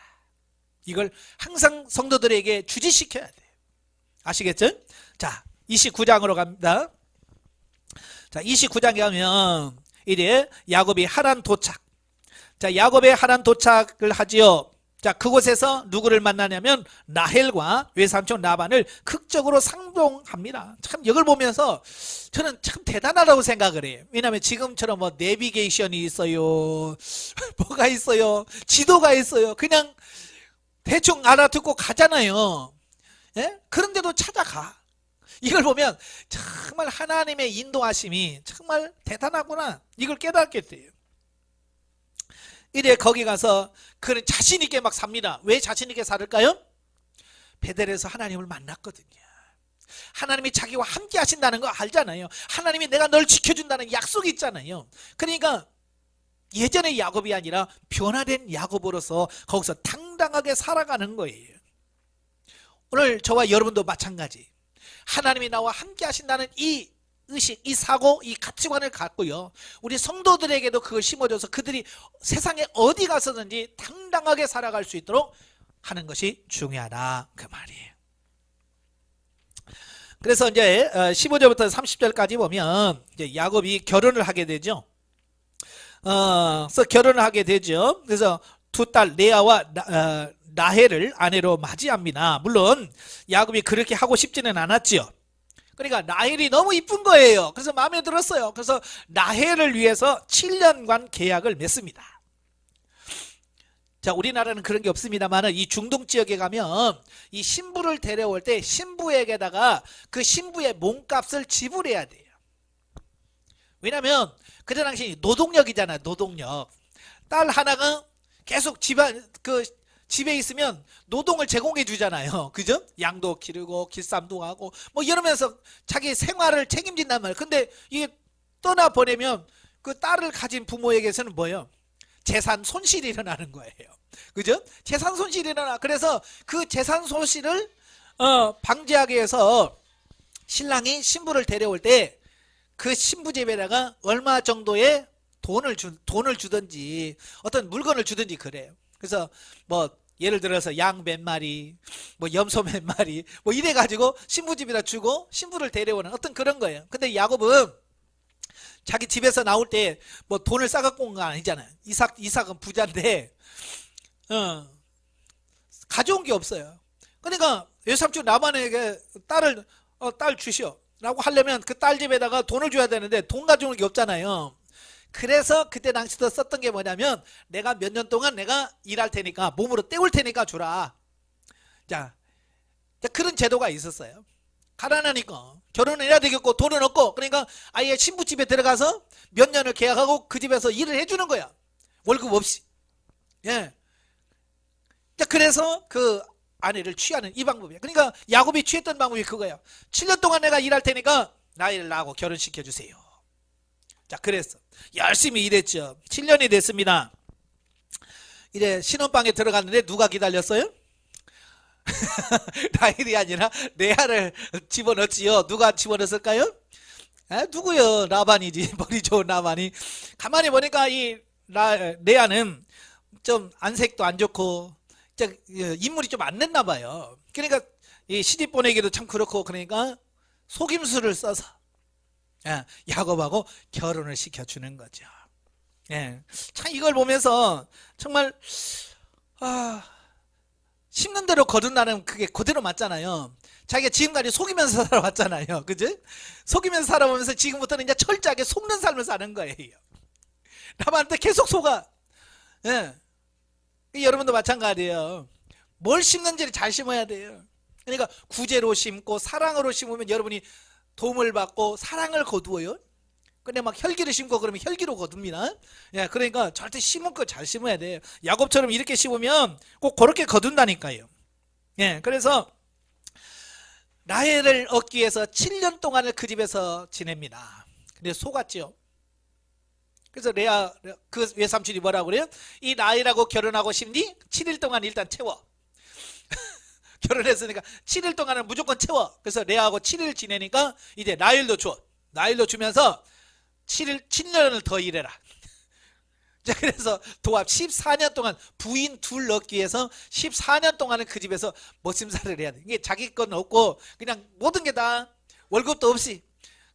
이걸 항상 성도들에게 주지시켜야 돼요. 아시겠죠? 자, 29장으로 갑니다. 자, 29장에 가면 이제 야곱이 하란 도착. 자, 야곱의 하란 도착을 하지요. 자, 그곳에서 누구를 만나냐면 라헬과 외삼촌 라반을 극적으로 상봉합니다. 참 이걸 보면서 저는 참 대단하다고 생각을 해요. 왜냐하면 지금처럼 뭐 내비게이션이 있어요. 뭐가 있어요. 지도가 있어요. 그냥 대충 알아듣고 가잖아요. 예? 그런데도 찾아가. 이걸 보면 정말 하나님의 인도하심이 정말 대단하구나. 이걸 깨닫게 돼요. 이래 거기 가서 그는 자신 있게 막 삽니다. 왜 자신 있게 살을까요? 베델에서 하나님을 만났거든요. 하나님이 자기와 함께 하신다는 거 알잖아요. 하나님이 내가 널 지켜준다는 약속이 있잖아요. 그러니까 예전의 야곱이 아니라 변화된 야곱으로서 거기서 당당하게 살아가는 거예요. 오늘 저와 여러분도 마찬가지. 하나님이 나와 함께 하신다는 이 의식, 이 사고, 이 가치관을 갖고요. 우리 성도들에게도 그걸 심어줘서 그들이 세상에 어디 가서든지 당당하게 살아갈 수 있도록 하는 것이 중요하다. 그 말이에요. 그래서 이제 15절부터 30절까지 보면 이제 야곱이 결혼을 하게 되죠. 그래서 결혼을 하게 되죠. 그래서 두 딸 레아와 라헬을 아내로 맞이합니다. 물론 야곱이 그렇게 하고 싶지는 않았지요. 그러니까 라헬이 너무 이쁜 거예요. 그래서 마음에 들었어요. 그래서 라헬을 위해서 7년간 계약을 맺습니다. 자, 우리나라는 그런 게 없습니다만 이 중동 지역에 가면 이 신부를 데려올 때 신부에게다가 그 신부의 몸값을 지불해야 돼요. 왜냐하면 그때 당시 노동력이잖아요. 노동력. 딸 하나가 계속 집에 있으면 노동을 제공해 주잖아요. 그죠? 양도 기르고 길쌈도 하고 뭐 이러면서 자기 생활을 책임진단 말이에요. 근데 이게 떠나보내면 그 딸을 가진 부모에게서는 뭐예요? 재산 손실이 일어나는 거예요. 그죠? 재산 손실이 일어나. 그래서 그 재산 손실을 방지하기 위해서 신랑이 신부를 데려올 때 그 신부 집에다가 얼마 정도의 돈을 주든지 어떤 물건을 주든지 그래요. 그래서 뭐 예를 들어서 양 몇 마리, 뭐 염소 몇 마리, 뭐 이래 가지고 신부 집에다 주고 신부를 데려오는 어떤 그런 거예요. 근데 야곱은 자기 집에서 나올 때 뭐 돈을 싸갖고 온 거 아니잖아요. 이삭은 부자인데 가져온 게 없어요. 그러니까 외삼촌 라반에게 딸 주시오 라고 하려면 그 딸 집에다가 돈을 줘야 되는데 돈 가져오는 게 없잖아요. 그래서 그때 당시도 썼던 게 뭐냐면 내가 몇 년 동안 내가 일할 테니까 몸으로 때울 테니까 주라. 자, 그런 제도가 있었어요. 가난하니까 결혼을 해야 되겠고 돈은 없고 그러니까 아예 신부 집에 들어가서 몇 년을 계약하고 그 집에서 일을 해주는 거야. 월급 없이. 예. 자, 그래서 그 아내를 취하는 이 방법이야. 그러니까 야곱이 취했던 방법이 그거야. 7년 동안 내가 일할 테니까 나이를 낳고 결혼시켜 주세요. 자, 그랬어. 열심히 일했죠. 7년이 됐습니다. 이래 신혼방에 들어갔는데 누가 기다렸어요? 라헬이 아니라 레아를 집어넣지요. 누가 집어넣었을까요? 누구요? 라반이지. 머리 좋은 라반이. 가만히 보니까 이 레아는 좀 안색도 안 좋고 인물이 좀 안 냈나 봐요. 그러니까 이 시집 보내기도 참 그렇고 그러니까 속임수를 써서 야곱하고 결혼을 시켜주는 거죠. 참 이걸 보면서 정말 심는 대로 거둔다는 그게 그대로 맞잖아요. 자기가 지금까지 속이면서 살아왔잖아요. 그죠? 속이면서 살아오면서 지금부터는 이제 철저하게 속는 삶을 사는 거예요. 라반한테 계속 속아. 여러분도 마찬가지예요. 뭘 심는지를 잘 심어야 돼요. 그러니까 구제로 심고 사랑으로 심으면 여러분이 도움을 받고 사랑을 거두어요. 근데 막 혈기를 심고 그러면 혈기로 거둡니다. 그러니까 절대 심은 거 잘 심어야 돼요. 야곱처럼 이렇게 심으면 꼭 그렇게 거둔다니까요. 그래서 라헬을 얻기 위해서 7년 동안을 그 집에서 지냅니다. 근데 속았죠. 그래서 레아 그 외삼촌이 뭐라고 그래요? 이 라헬하고 결혼하고 싶니? 7일 동안 일단 채워. 결혼했으니까 7일 동안은 무조건 채워. 그래서 레아하고 7일 지내니까 이제 라헬도 줘. 라헬도 주면서 7년을 더 일해라. 자, 그래서 도합 14년 동안 부인 둘 넣기 위해서 14년 동안은 그 집에서 머슴살을 해야 돼. 이게 자기 건 없고 그냥 모든 게 다 월급도 없이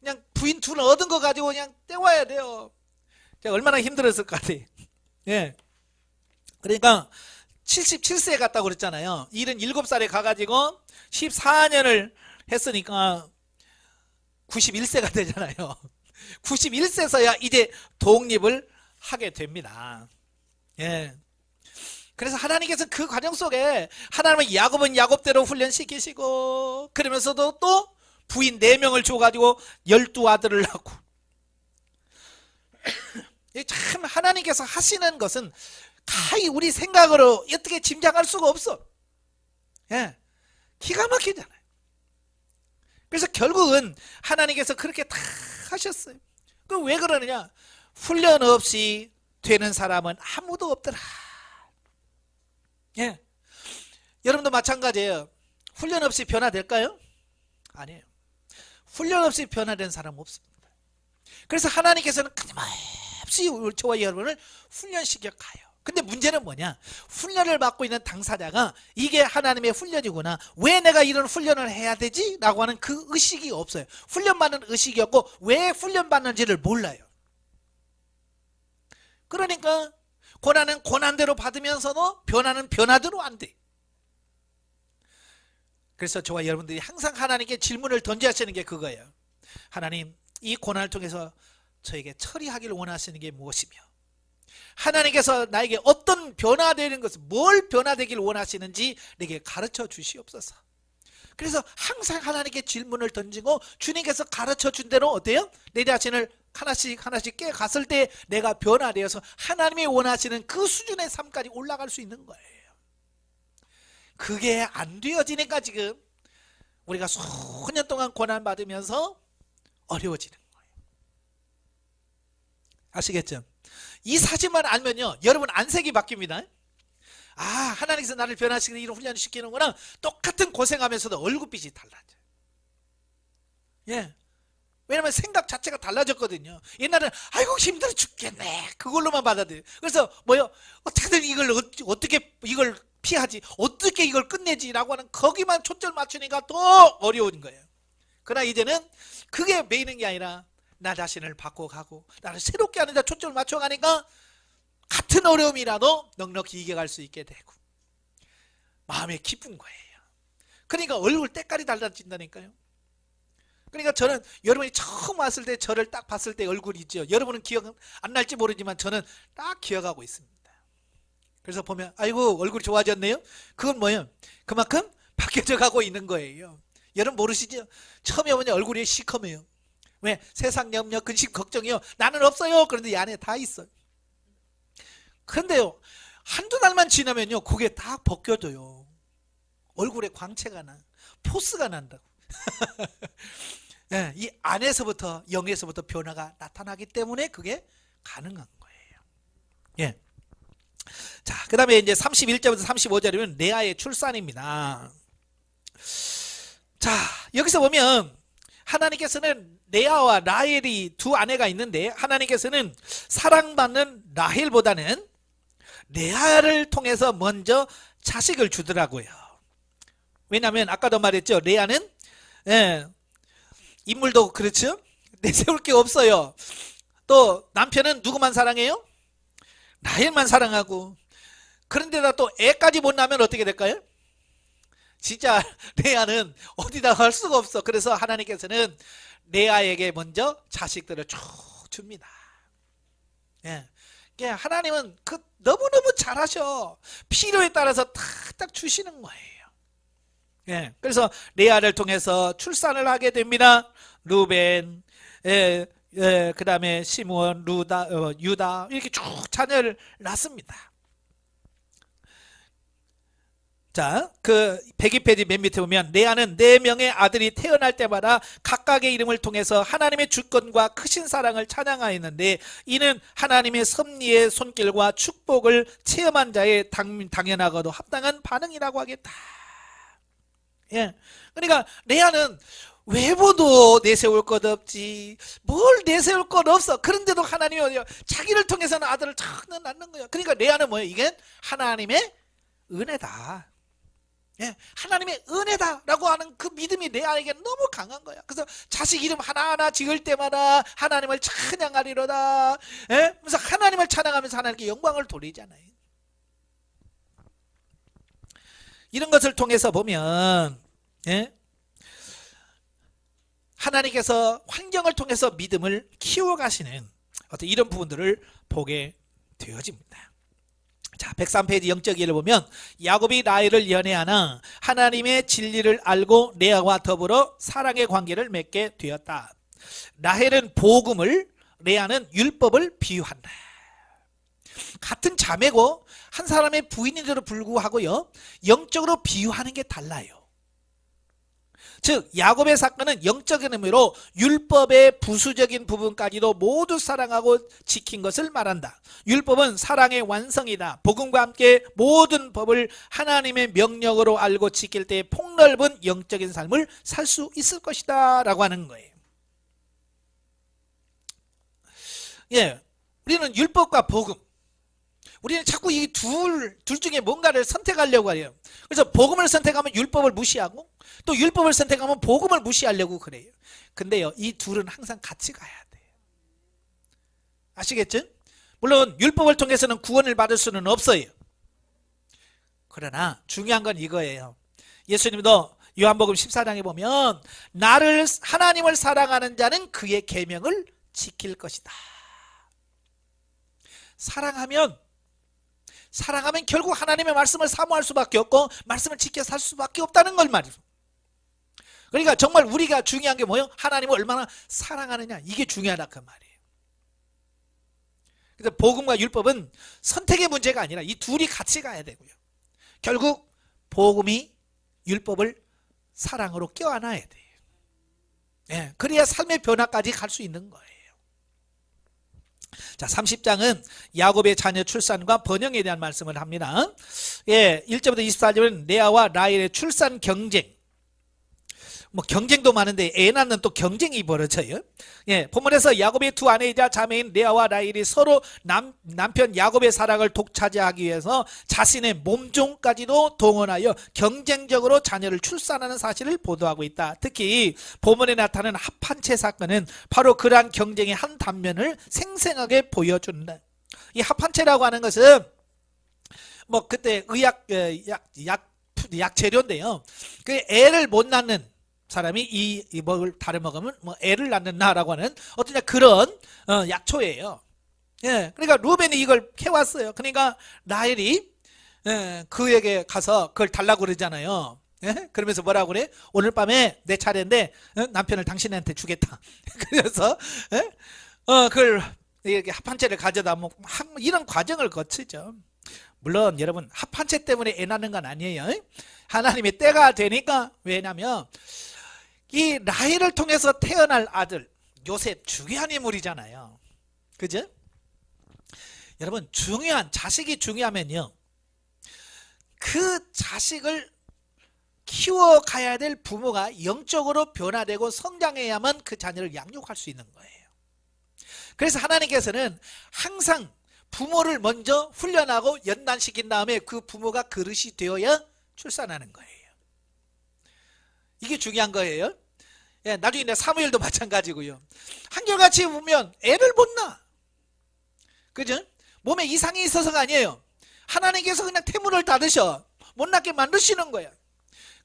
그냥 부인 둘 얻은 거 가지고 그냥 떼와야 돼요. 제가 얼마나 힘들었을 것 같아요. 예. 그러니까 77세에 갔다고 그랬잖아요. 77살에 가가지고 14년을 했으니까 91세가 되잖아요. 91세서야 이제 독립을 하게 됩니다. 예. 그래서 하나님께서는 그 과정 속에 하나님은 야곱은 야곱대로 훈련시키시고 그러면서도 또 부인 4명을 줘가지고 12아들을 낳고 참 하나님께서 하시는 것은 가히 우리 생각으로 어떻게 짐작할 수가 없어. 예. 기가 막히잖아요. 그래서 결국은 하나님께서 그렇게 다 하셨어요. 그럼 왜 그러느냐? 훈련 없이 되는 사람은 아무도 없더라. 예. 여러분도 마찬가지예요. 훈련 없이 변화될까요? 아니에요. 훈련 없이 변화된 사람 없습니다. 그래서 하나님께서는 끊임없이 저와 여러분을 훈련시켜 가요. 근데 문제는 뭐냐? 훈련을 받고 있는 당사자가 이게 하나님의 훈련이구나. 왜 내가 이런 훈련을 해야 되지? 라고 하는 그 의식이 없어요. 훈련받는 의식이 없고 왜 훈련받는지를 몰라요. 그러니까 고난은 고난대로 받으면서도 변화는 변화대로 안 돼. 그래서 저와 여러분들이 항상 하나님께 질문을 던져야 하시는 게 그거예요. 하나님, 이 고난을 통해서 저에게 처리하기를 원하시는 게 무엇이며 하나님께서 나에게 어떤 변화되는 것을 뭘 변화되기를 원하시는지 내게 가르쳐 주시옵소서. 그래서 항상 하나님께 질문을 던지고 주님께서 가르쳐 준 대로 어때요? 내 자신을 하나씩 깨갔을 때 내가 변화되어서 하나님이 원하시는 그 수준의 삶까지 올라갈 수 있는 거예요. 그게 안 되어지니까 지금 우리가 수년 동안 고난받으면서 어려워지는 거예요. 아시겠죠? 이 사실만 알면요 여러분 안색이 바뀝니다. 아, 하나님께서 나를 변화시키는 이런 훈련을 시키는구나. 똑같은 고생하면서도 얼굴빛이 달라져요. 예. 왜냐면 생각 자체가 달라졌거든요. 옛날에는 아이고 힘들어 죽겠네 그걸로만 받아들여요. 그래서 뭐요? 어떻게든 어떻게 이걸 피하지, 어떻게 이걸 끝내지 라고 하는 거기만 초점 맞추니까 더 어려운 거예요. 그러나 이제는 그게 메이는 게 아니라 나 자신을 바꿔가고 나를 새롭게 하는 데 초점을 맞춰가니까 같은 어려움이라도 넉넉히 이겨갈 수 있게 되고 마음에 기쁜 거예요. 그러니까 얼굴 때깔이 달라진다니까요. 그러니까 저는 여러분이 처음 왔을 때 저를 딱 봤을 때 얼굴이 있죠. 여러분은 기억 안 날지 모르지만 저는 딱 기억하고 있습니다. 그래서 보면 아이고 얼굴이 좋아졌네요. 그건 뭐예요? 그만큼 바뀌어져 가고 있는 거예요. 여러분 모르시죠? 처음에 오면 얼굴이 시커매요. 왜? 세상 염려 근심 걱정이요 나는 없어요. 그런데 이 안에 다 있어요. 그런데요 한두 달만 지나면요 그게 다 벗겨져요. 얼굴에 광채가 나, 포스가 난다고. 네, 이 안에서부터 영에서부터 변화가 나타나기 때문에 그게 가능한 거예요. 예. 자, 그 다음에 이제 31절부터 35절이면 레아의 출산입니다. 자, 여기서 보면 하나님께서는 레아와 라헬이 두 아내가 있는데 하나님께서는 사랑받는 라헬보다는 레아를 통해서 먼저 자식을 주더라고요. 왜냐하면 아까도 말했죠. 레아는 인물도 그렇죠. 내세울 게 없어요. 또 남편은 누구만 사랑해요? 라헬만 사랑하고 그런데다 또 애까지 못 낳으면 어떻게 될까요? 진짜 레아는 어디다 갈 수가 없어. 그래서 하나님께서는 레아에게 먼저 자식들을 쭉 줍니다. 예. 하나님은 너무너무 잘하셔. 필요에 따라서 탁탁 주시는 거예요. 예. 그래서 레아를 통해서 출산을 하게 됩니다. 루벤, 그 다음에 시므온, 유다 이렇게 쭉 자녀를 낳습니다. 자, 그 102페이지 맨 밑에 보면 레아는 4명의 아들이 태어날 때마다 각각의 이름을 통해서 하나님의 주권과 크신 사랑을 찬양하였는데 이는 하나님의 섭리의 손길과 축복을 체험한 자의 당연하고도 합당한 반응이라고 하겠다. 예, 그러니까 레아는 외모도 내세울 것 없지, 뭘 내세울 것 없어. 그런데도 하나님이 자기를 통해서는 아들을 탁 낳는 거예요. 그러니까 레아는 뭐예요? 이게 하나님의 은혜다. 예, 하나님의 은혜다라고 하는 그 믿음이 레아에게 너무 강한 거야. 그래서 자식 이름 하나하나 지을 때마다 하나님을 찬양하리로다. 예? 그래서 하나님을 찬양하면서 하나님께 영광을 돌리잖아요. 이런 것을 통해서 보면, 예? 하나님께서 환경을 통해서 믿음을 키워가시는 어떤 이런 부분들을 보게 되어집니다. 자, 103페이지 영적 이해를 보면 야곱이 라헬을 연애하나 하나님의 진리를 알고 레아와 더불어 사랑의 관계를 맺게 되었다. 라헬은 복음을, 레아는 율법을 비유한다. 같은 자매고 한 사람의 부인인데도 불구하고요, 영적으로 비유하는 게 달라요. 즉 야곱의 사건은 영적인 의미로 율법의 부수적인 부분까지도 모두 사랑하고 지킨 것을 말한다. 율법은 사랑의 완성이다. 복음과 함께 모든 법을 하나님의 명령으로 알고 지킬 때 폭넓은 영적인 삶을 살 수 있을 것이다 라고 하는 거예요. 예, 우리는 율법과 복음, 우리는 자꾸 이 둘 중에 뭔가를 선택하려고 해요. 그래서 복음을 선택하면 율법을 무시하고 또 율법을 선택하면 복음을 무시하려고 그래요. 근데요, 이 둘은 항상 같이 가야 돼요. 아시겠죠? 물론 율법을 통해서는 구원을 받을 수는 없어요. 그러나 중요한 건 이거예요. 예수님도 요한복음 14장에 보면 하나님을 사랑하는 자는 그의 계명을 지킬 것이다. 사랑하면 결국 하나님의 말씀을 사모할 수밖에 없고 말씀을 지켜 살 수밖에 없다는 걸 말이죠. 그러니까 정말 우리가 중요한 게 뭐예요? 하나님을 얼마나 사랑하느냐, 이게 중요하다 그 말이에요. 그래서 복음과 율법은 선택의 문제가 아니라 이 둘이 같이 가야 되고요. 결국 복음이 율법을 사랑으로 껴안아야 돼요. 예, 그래야 삶의 변화까지 갈 수 있는 거예요. 자, 30장은 야곱의 자녀 출산과 번영에 대한 말씀을 합니다. 예, 1절부터 24절은 레아와 라헬의 출산 경쟁. 뭐 경쟁도 많은데 애 낳는 또 경쟁이 벌어져요. 예, 본문에서 야곱의 두 아내이자 자매인 레아와 라헬이 서로 남편 야곱의 사랑을 독차지하기 위해서 자신의 몸종까지도 동원하여 경쟁적으로 자녀를 출산하는 사실을 보도하고 있다. 특히 본문에 나타나는 합한채 사건은 바로 그러한 경쟁의 한 단면을 생생하게 보여준다. 이 합한채라고 하는 것은 뭐 그때 약 재료인데요. 그 애를 못 낳는 사람이 이 먹을 다려 먹으면 뭐 애를 낳는다라고 하는 어떤 그런 약초예요. 예, 그러니까 루벤이 이걸 캐왔어요. 그러니까 라헬이 그에게 가서 그걸 달라고 그러잖아요. 예? 그러면서 뭐라고 그래? 오늘 밤에 내 차례인데 남편을 당신한테 주겠다. 그래서 그걸 이렇게 합한채를 가져다 뭐 이런 과정을 거치죠. 물론 여러분 합한채 때문에 애 낳는 건 아니에요. 하나님의 때가 되니까. 왜냐하면 이 라헬을 통해서 태어날 아들 요셉 중요한 인물이잖아요. 그죠? 여러분 자식이 중요하면요, 그 자식을 키워가야 될 부모가 영적으로 변화되고 성장해야만 그 자녀를 양육할 수 있는 거예요. 그래서 하나님께서는 항상 부모를 먼저 훈련하고 연단시킨 다음에 그 부모가 그릇이 되어야 출산하는 거예요. 이게 중요한 거예요. 예, 나중에 사무엘도 마찬가지고요. 한결같이 보면 애를 못 낳아. 그죠? 몸에 이상이 있어서가 아니에요. 하나님께서 그냥 태문을 닫으셔. 못 낳게 만드시는 거야.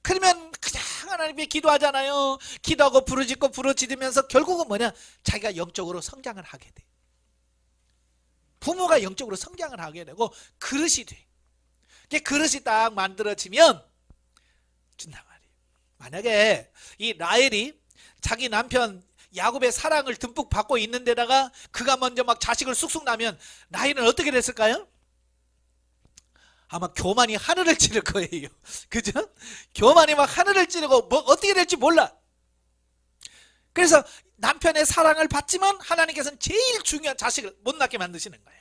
그러면 그냥 하나님께 기도하잖아요. 기도하고 부르짖고 부르짖으면서 결국은 뭐냐? 자기가 영적으로 성장을 하게 돼. 부모가 영적으로 성장을 하게 되고 그릇이 돼. 그릇이 딱 만들어지면 준단 말이에요. 만약에 이 라헬이 자기 남편 야곱의 사랑을 듬뿍 받고 있는 데다가 그가 먼저 막 자식을 쑥쑥 낳으면 라헬은 어떻게 됐을까요? 아마 교만이 하늘을 찌를 거예요. 그죠? 교만이 막 하늘을 찌르고 뭐 어떻게 될지 몰라. 그래서 남편의 사랑을 받지만 하나님께서는 제일 중요한 자식을 못 낳게 만드시는 거예요.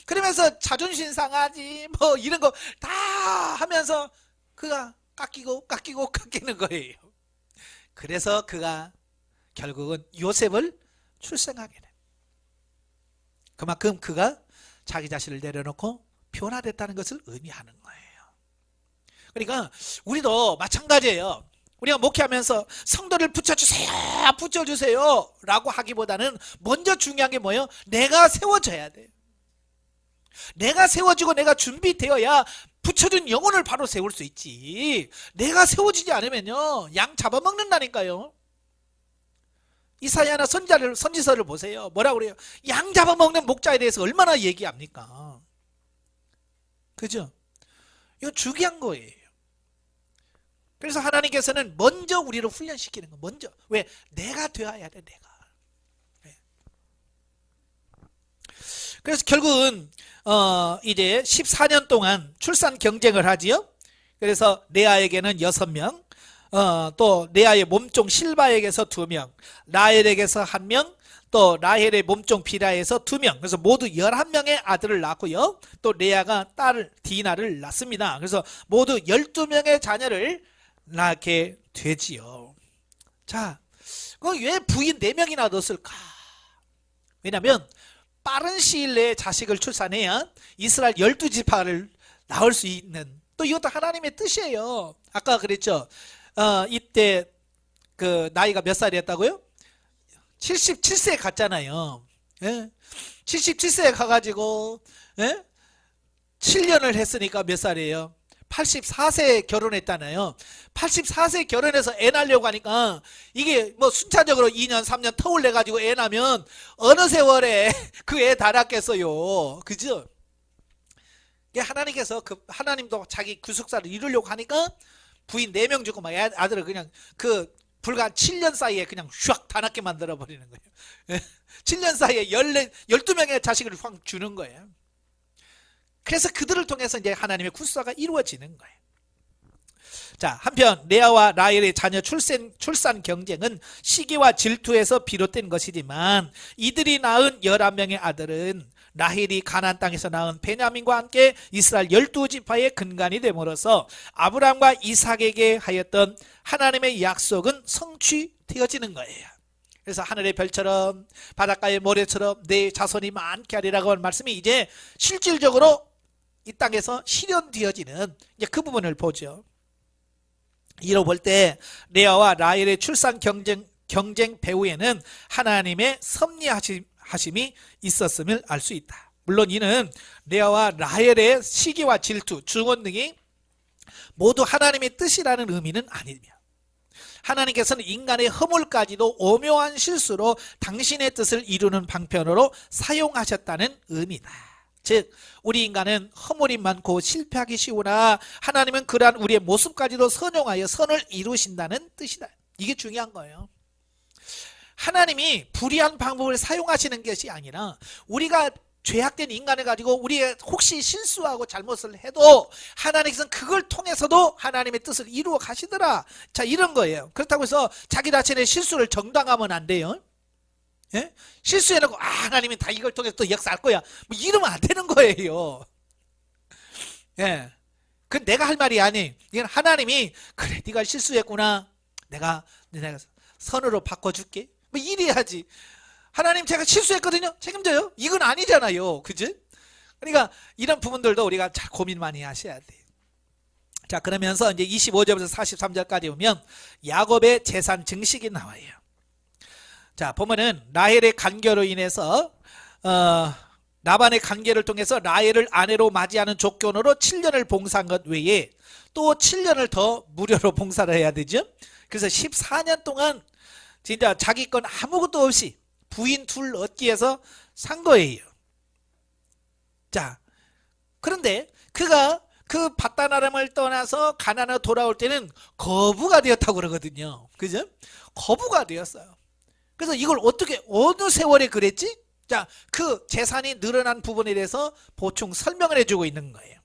그러면서 자존심 상하지 뭐 이런 거 다 하면서 그가 깎이는 거예요. 그래서 그가 결국은 요셉을 출생하게 돼. 그만큼 그가 자기 자신을 내려놓고 변화됐다는 것을 의미하는 거예요. 그러니까 우리도 마찬가지예요. 우리가 목회하면서 성도를 붙여주세요 라고 하기보다는 먼저 중요한 게 뭐예요? 내가 세워져야 돼요. 내가 세워지고 내가 준비되어야 붙여준 영혼을 바로 세울 수 있지. 내가 세워지지 않으면요 양 잡아먹는다니까요. 이사야나 선지서를 보세요. 뭐라고 그래요? 양 잡아먹는 목자에 대해서 얼마나 얘기합니까? 그죠? 이거 중요한 거예요. 그래서 하나님께서는 먼저 우리를 훈련시키는 거. 먼저. 왜? 내가 되어야 돼. 내가. 그래서 결국은 이제 14년 동안 출산 경쟁을 하지요. 그래서 레아에게는 6명, 또 레아의 몸종 실바에게서 2명, 라헬에게서 1명, 또 라헬의 몸종 비라에서 2명, 그래서 모두 11명의 아들을 낳고요. 또 레아가 딸 디나를 낳습니다. 그래서 모두 12명의 자녀를 낳게 되지요. 자, 왜 부인 4명이나 넣었을까? 왜냐하면 빠른 시일 내에 자식을 출산해야 이스라엘 12지파를 낳을 수 있는, 또 이것도 하나님의 뜻이에요. 아까 그랬죠. 이때 그 나이가 몇 살이었다고요? 77세에 갔잖아요. 예? 77세에 가가지고 7년을 했으니까 몇 살이에요? 84세에 결혼했잖아요. 84세에 결혼해서 애 낳으려고 하니까 이게 뭐 순차적으로 2년 3년 터울 내가지고 애 낳으면 어느 세월에 그 애 다 낳겠어요. 그죠? 하나님께서 하나님도 자기 구속사를 이루려고 하니까 부인 4명 주고 막 아들을 그냥 그 불과 7년 사이에 그냥 슉 다 낳게 만들어 버리는 거예요. 7년 사이에 12명의 자식을 확 주는 거예요. 그래서 그들을 통해서 이제 하나님의 구속사가 이루어지는 거예요. 자, 한편 레아와 라헬의 자녀 출산 경쟁은 시기와 질투에서 비롯된 것이지만 이들이 낳은 11명의 아들은 라헬이 가나안 땅에서 낳은 베냐민과 함께 이스라엘 12지파의 근간이 됨으로써 아브라함과 이삭에게 하였던 하나님의 약속은 성취되어지는 거예요. 그래서 하늘의 별처럼 바닷가의 모래처럼 내 자손이 많게 하리라고 하는 말씀이 이제 실질적으로 이 땅에서 실현되어지는 이제 그 부분을 보죠. 이로 볼 때 레아와 라헬의 출산 경쟁 배후에는 하나님의 섭리하심이 있었음을 알 수 있다. 물론 이는 레아와 라헬의 시기와 질투, 증언 등이 모두 하나님의 뜻이라는 의미는 아니며 하나님께서는 인간의 허물까지도 오묘한 실수로 당신의 뜻을 이루는 방편으로 사용하셨다는 의미다. 즉 우리 인간은 허물이 많고 실패하기 쉬우나 하나님은 그러한 우리의 모습까지도 선용하여 선을 이루신다는 뜻이다. 이게 중요한 거예요. 하나님이 불의한 방법을 사용하시는 것이 아니라 우리가 죄악된 인간을 가지고 우리가 혹시 실수하고 잘못을 해도 하나님께서는 그걸 통해서도 하나님의 뜻을 이루어 가시더라. 자, 이런 거예요. 그렇다고 해서 자기 자신의 실수를 정당하면 안 돼요. 예? 실수해놓고 하나님이 다 이걸 통해서 또 역사할 거야 뭐 이러면 안 되는 거예요. 예, 그건 내가 할 말이 아니. 이건 하나님이 그래 네가 실수했구나 내가 선으로 바꿔줄게 뭐 이래야지. 하나님 제가 실수했거든요 책임져요? 이건 아니잖아요. 그지? 그러니까 이런 부분들도 우리가 잘 고민 많이 하셔야 돼요. 자, 그러면서 이제 25절부터 43절까지 보면 야곱의 재산 증식이 나와요. 자, 보면은 라헬의 간계로 인해서 라반의 관계를 통해서 라헬을 아내로 맞이하는 조건으로 7년을 봉사한 것 외에 또 7년을 더 무료로 봉사를 해야 되죠. 그래서 14년 동안 진짜 자기 건 아무것도 없이 부인 둘 얻기 위해서 산 거예요. 자, 그런데 그가 그 밧단아람을 떠나서 가나안으로 돌아올 때는 거부가 되었다고 그러거든요. 그죠? 거부가 되었어요. 그래서 이걸 어떻게 어느 세월에 그랬지? 자, 그 재산이 늘어난 부분에 대해서 보충 설명을 해주고 있는 거예요.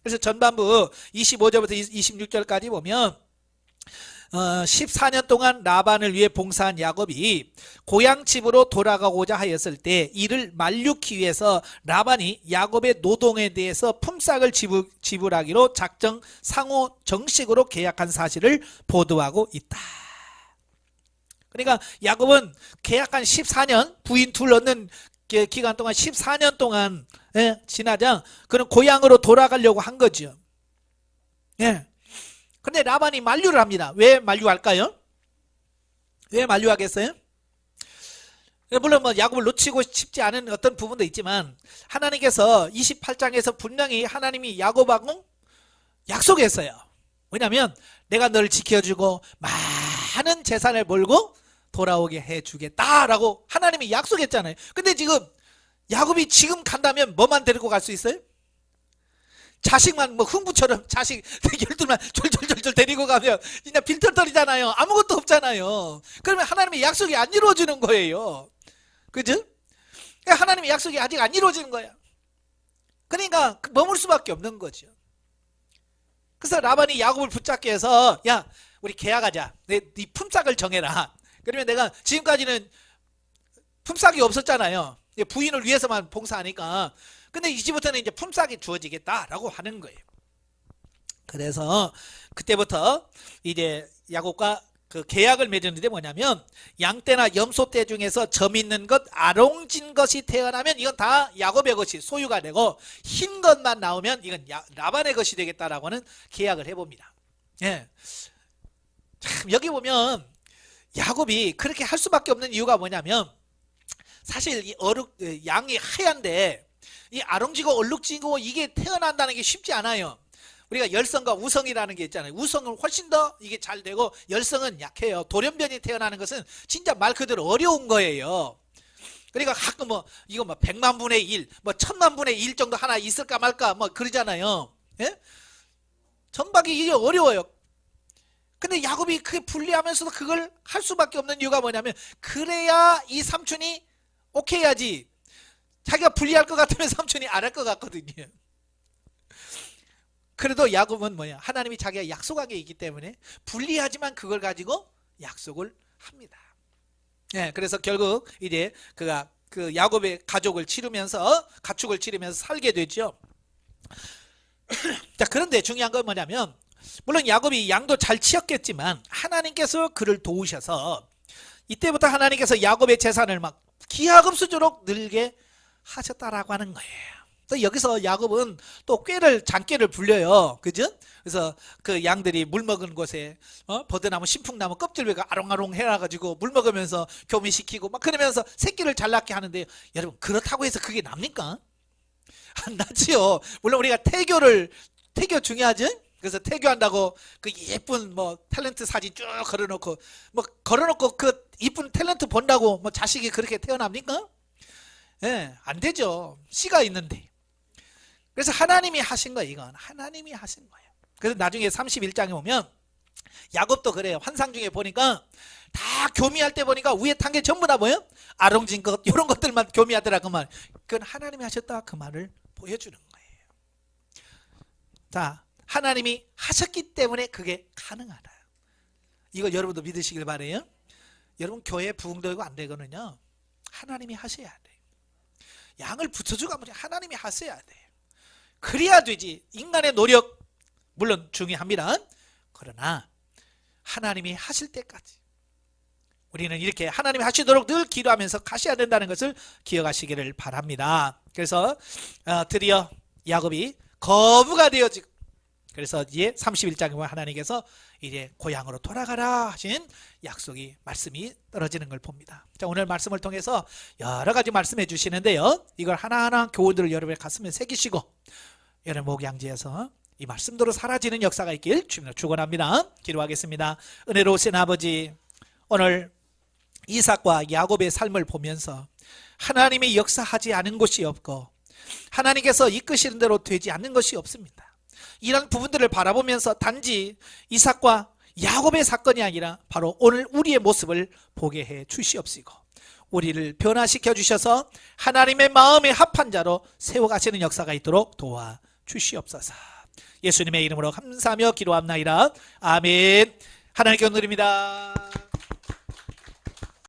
그래서 전반부 25절부터 26절까지 보면 14년 동안 라반을 위해 봉사한 야곱이 고향 집으로 돌아가고자 하였을 때 이를 만류키 위해서 라반이 야곱의 노동에 대해서 품삯을 지불하기로 작정 상호 정식으로 계약한 사실을 보도하고 있다. 그러니까 야곱은 계약한 14년 부인 둘 얻는 기간 동안 14년 동안 지나자 그는 고향으로 돌아가려고 한 거죠. 예. 근데 라반이 만류를 합니다. 왜 만류할까요? 왜 만류하겠어요? 물론 뭐 야곱을 놓치고 싶지 않은 어떤 부분도 있지만 하나님께서 28장에서 분명히 하나님이 야곱하고 약속했어요. 왜냐하면 내가 너를 지켜주고 많은 재산을 몰고 돌아오게 해주겠다라고 하나님이 약속했잖아요. 근데 지금 야곱이 지금 간다면 뭐만 데리고 갈 수 있어요? 자식만 뭐 흥부처럼 자식 12만 졸졸졸졸 데리고 가면 진짜 빌떨떨이잖아요. 아무것도 없잖아요. 그러면 하나님의 약속이 안 이루어지는 거예요. 그죠? 하나님의 약속이 아직 안 이루어지는 거야. 그러니까 머물 수밖에 없는 거죠. 그래서 라반이 야곱을 붙잡게 해서 야 우리 계약하자. 네 품삯을 정해라. 그러면 내가 지금까지는 품삯이 없었잖아요. 부인을 위해서만 봉사하니까. 근데 이제부터는 이제 품삯이 주어지겠다라고 하는 거예요. 그래서 그때부터 이제 야곱과 그 계약을 맺었는데 뭐냐면 양떼나 염소떼 중에서 점 있는 것, 아롱진 것이 태어나면 이건 다 야곱의 것이 소유가 되고 흰 것만 나오면 이건 라반의 것이 되겠다라고 하는 계약을 해봅니다. 예. 참 여기 보면 야곱이 그렇게 할 수밖에 없는 이유가 뭐냐면 사실 이 양이 하얀데 이 아롱지고 얼룩지고 이게 태어난다는 게 쉽지 않아요. 우리가 열성과 우성이라는 게 있잖아요. 우성은 훨씬 더 이게 잘 되고 열성은 약해요. 돌연변이 태어나는 것은 진짜 말 그대로 어려운 거예요. 그러니까 가끔 뭐 이거 뭐 100만 분의 1, 뭐 1000만 분의 1 정도 하나 있을까 말까 뭐 그러잖아요. 예? 정박이 이게 어려워요. 근데 야곱이 그게 불리하면서도 그걸 할 수밖에 없는 이유가 뭐냐면 그래야 이 삼촌이 오케이 하지. 자기가 불리할 것 같으면 삼촌이 안 할 것 같거든요. 그래도 야곱은 뭐야? 하나님이 자기가 약속한 게 있기 때문에 불리하지만 그걸 가지고 약속을 합니다. 예, 그래서 결국 이제 그가 그 야곱의 가축을 치르면서 살게 되죠. 자, 그런데 중요한 건 뭐냐면 물론 야곱이 양도 잘 치었겠지만 하나님께서 그를 도우셔서 이때부터 하나님께서 야곱의 재산을 막 기하급수적으로 늘게 하셨다라고 하는 거예요. 또 여기서 야곱은 또 장깨를 불려요. 그죠? 그래서 그 양들이 물 먹은 곳에 버드나무 신풍나무 껍질배가 아롱아롱 해놔가지고 물 먹으면서 교미시키고 막 그러면서 새끼를 잘 낳게 하는데 여러분 그렇다고 해서 그게 납니까? 안 나지요. 물론 우리가 태교 중요하죠? 그래서 태교한다고 그 예쁜 뭐 탤런트 사진 쭉 걸어놓고 그 이쁜 탤런트 본다고 뭐 자식이 그렇게 태어납니까? 예, 안 되죠. 씨가 있는데. 그래서 하나님이 하신 거예요. 이건 하나님이 하신 거예요. 그래서 나중에 31장에 보면 야곱도 그래요. 환상 중에 보니까 다 교미할 때 보니까 위에 탄 게 전부 다 뭐예요? 아롱진 것 이런 것들만 교미하더라 그 말. 그건 하나님이 하셨다 그 말을 보여주는 거예요. 자, 하나님이 하셨기 때문에 그게 가능하다. 이거 여러분도 믿으시길 바래요. 여러분 교회 부흥되고 안 되거든요. 하나님이 하셔야 돼요. 양을 붙여주고 하면 하나님이 하셔야 돼요. 그래야 되지. 인간의 노력 물론 중요합니다. 그러나 하나님이 하실 때까지 우리는 이렇게 하나님이 하시도록 늘 기도하면서 가셔야 된다는 것을 기억하시기를 바랍니다. 그래서 드디어 야곱이 거부가 되어지고 그래서 이제 31장에 보면 하나님께서 이제 고향으로 돌아가라 하신 약속이 말씀이 떨어지는 걸 봅니다. 자, 오늘 말씀을 통해서 여러 가지 말씀해 주시는데요. 이걸 하나하나 교훈들을 여러분의 가슴에 새기시고 여러분 목양지에서 이 말씀대로 사라지는 역사가 있길 주님으로 축원합니다. 기도하겠습니다. 은혜로우신 아버지, 오늘 이삭과 야곱의 삶을 보면서 하나님이 역사하지 않은 곳이 없고 하나님께서 이끄시는 대로 되지 않는 것이 없습니다. 이런 부분들을 바라보면서 단지 이삭과 야곱의 사건이 아니라 바로 오늘 우리의 모습을 보게 해 주시옵시고 우리를 변화시켜 주셔서 하나님의 마음에 합한 자로 세워가시는 역사가 있도록 도와 주시옵소서. 예수님의 이름으로 감사하며 기도합나이다. 아멘. 하나님께 드립니다.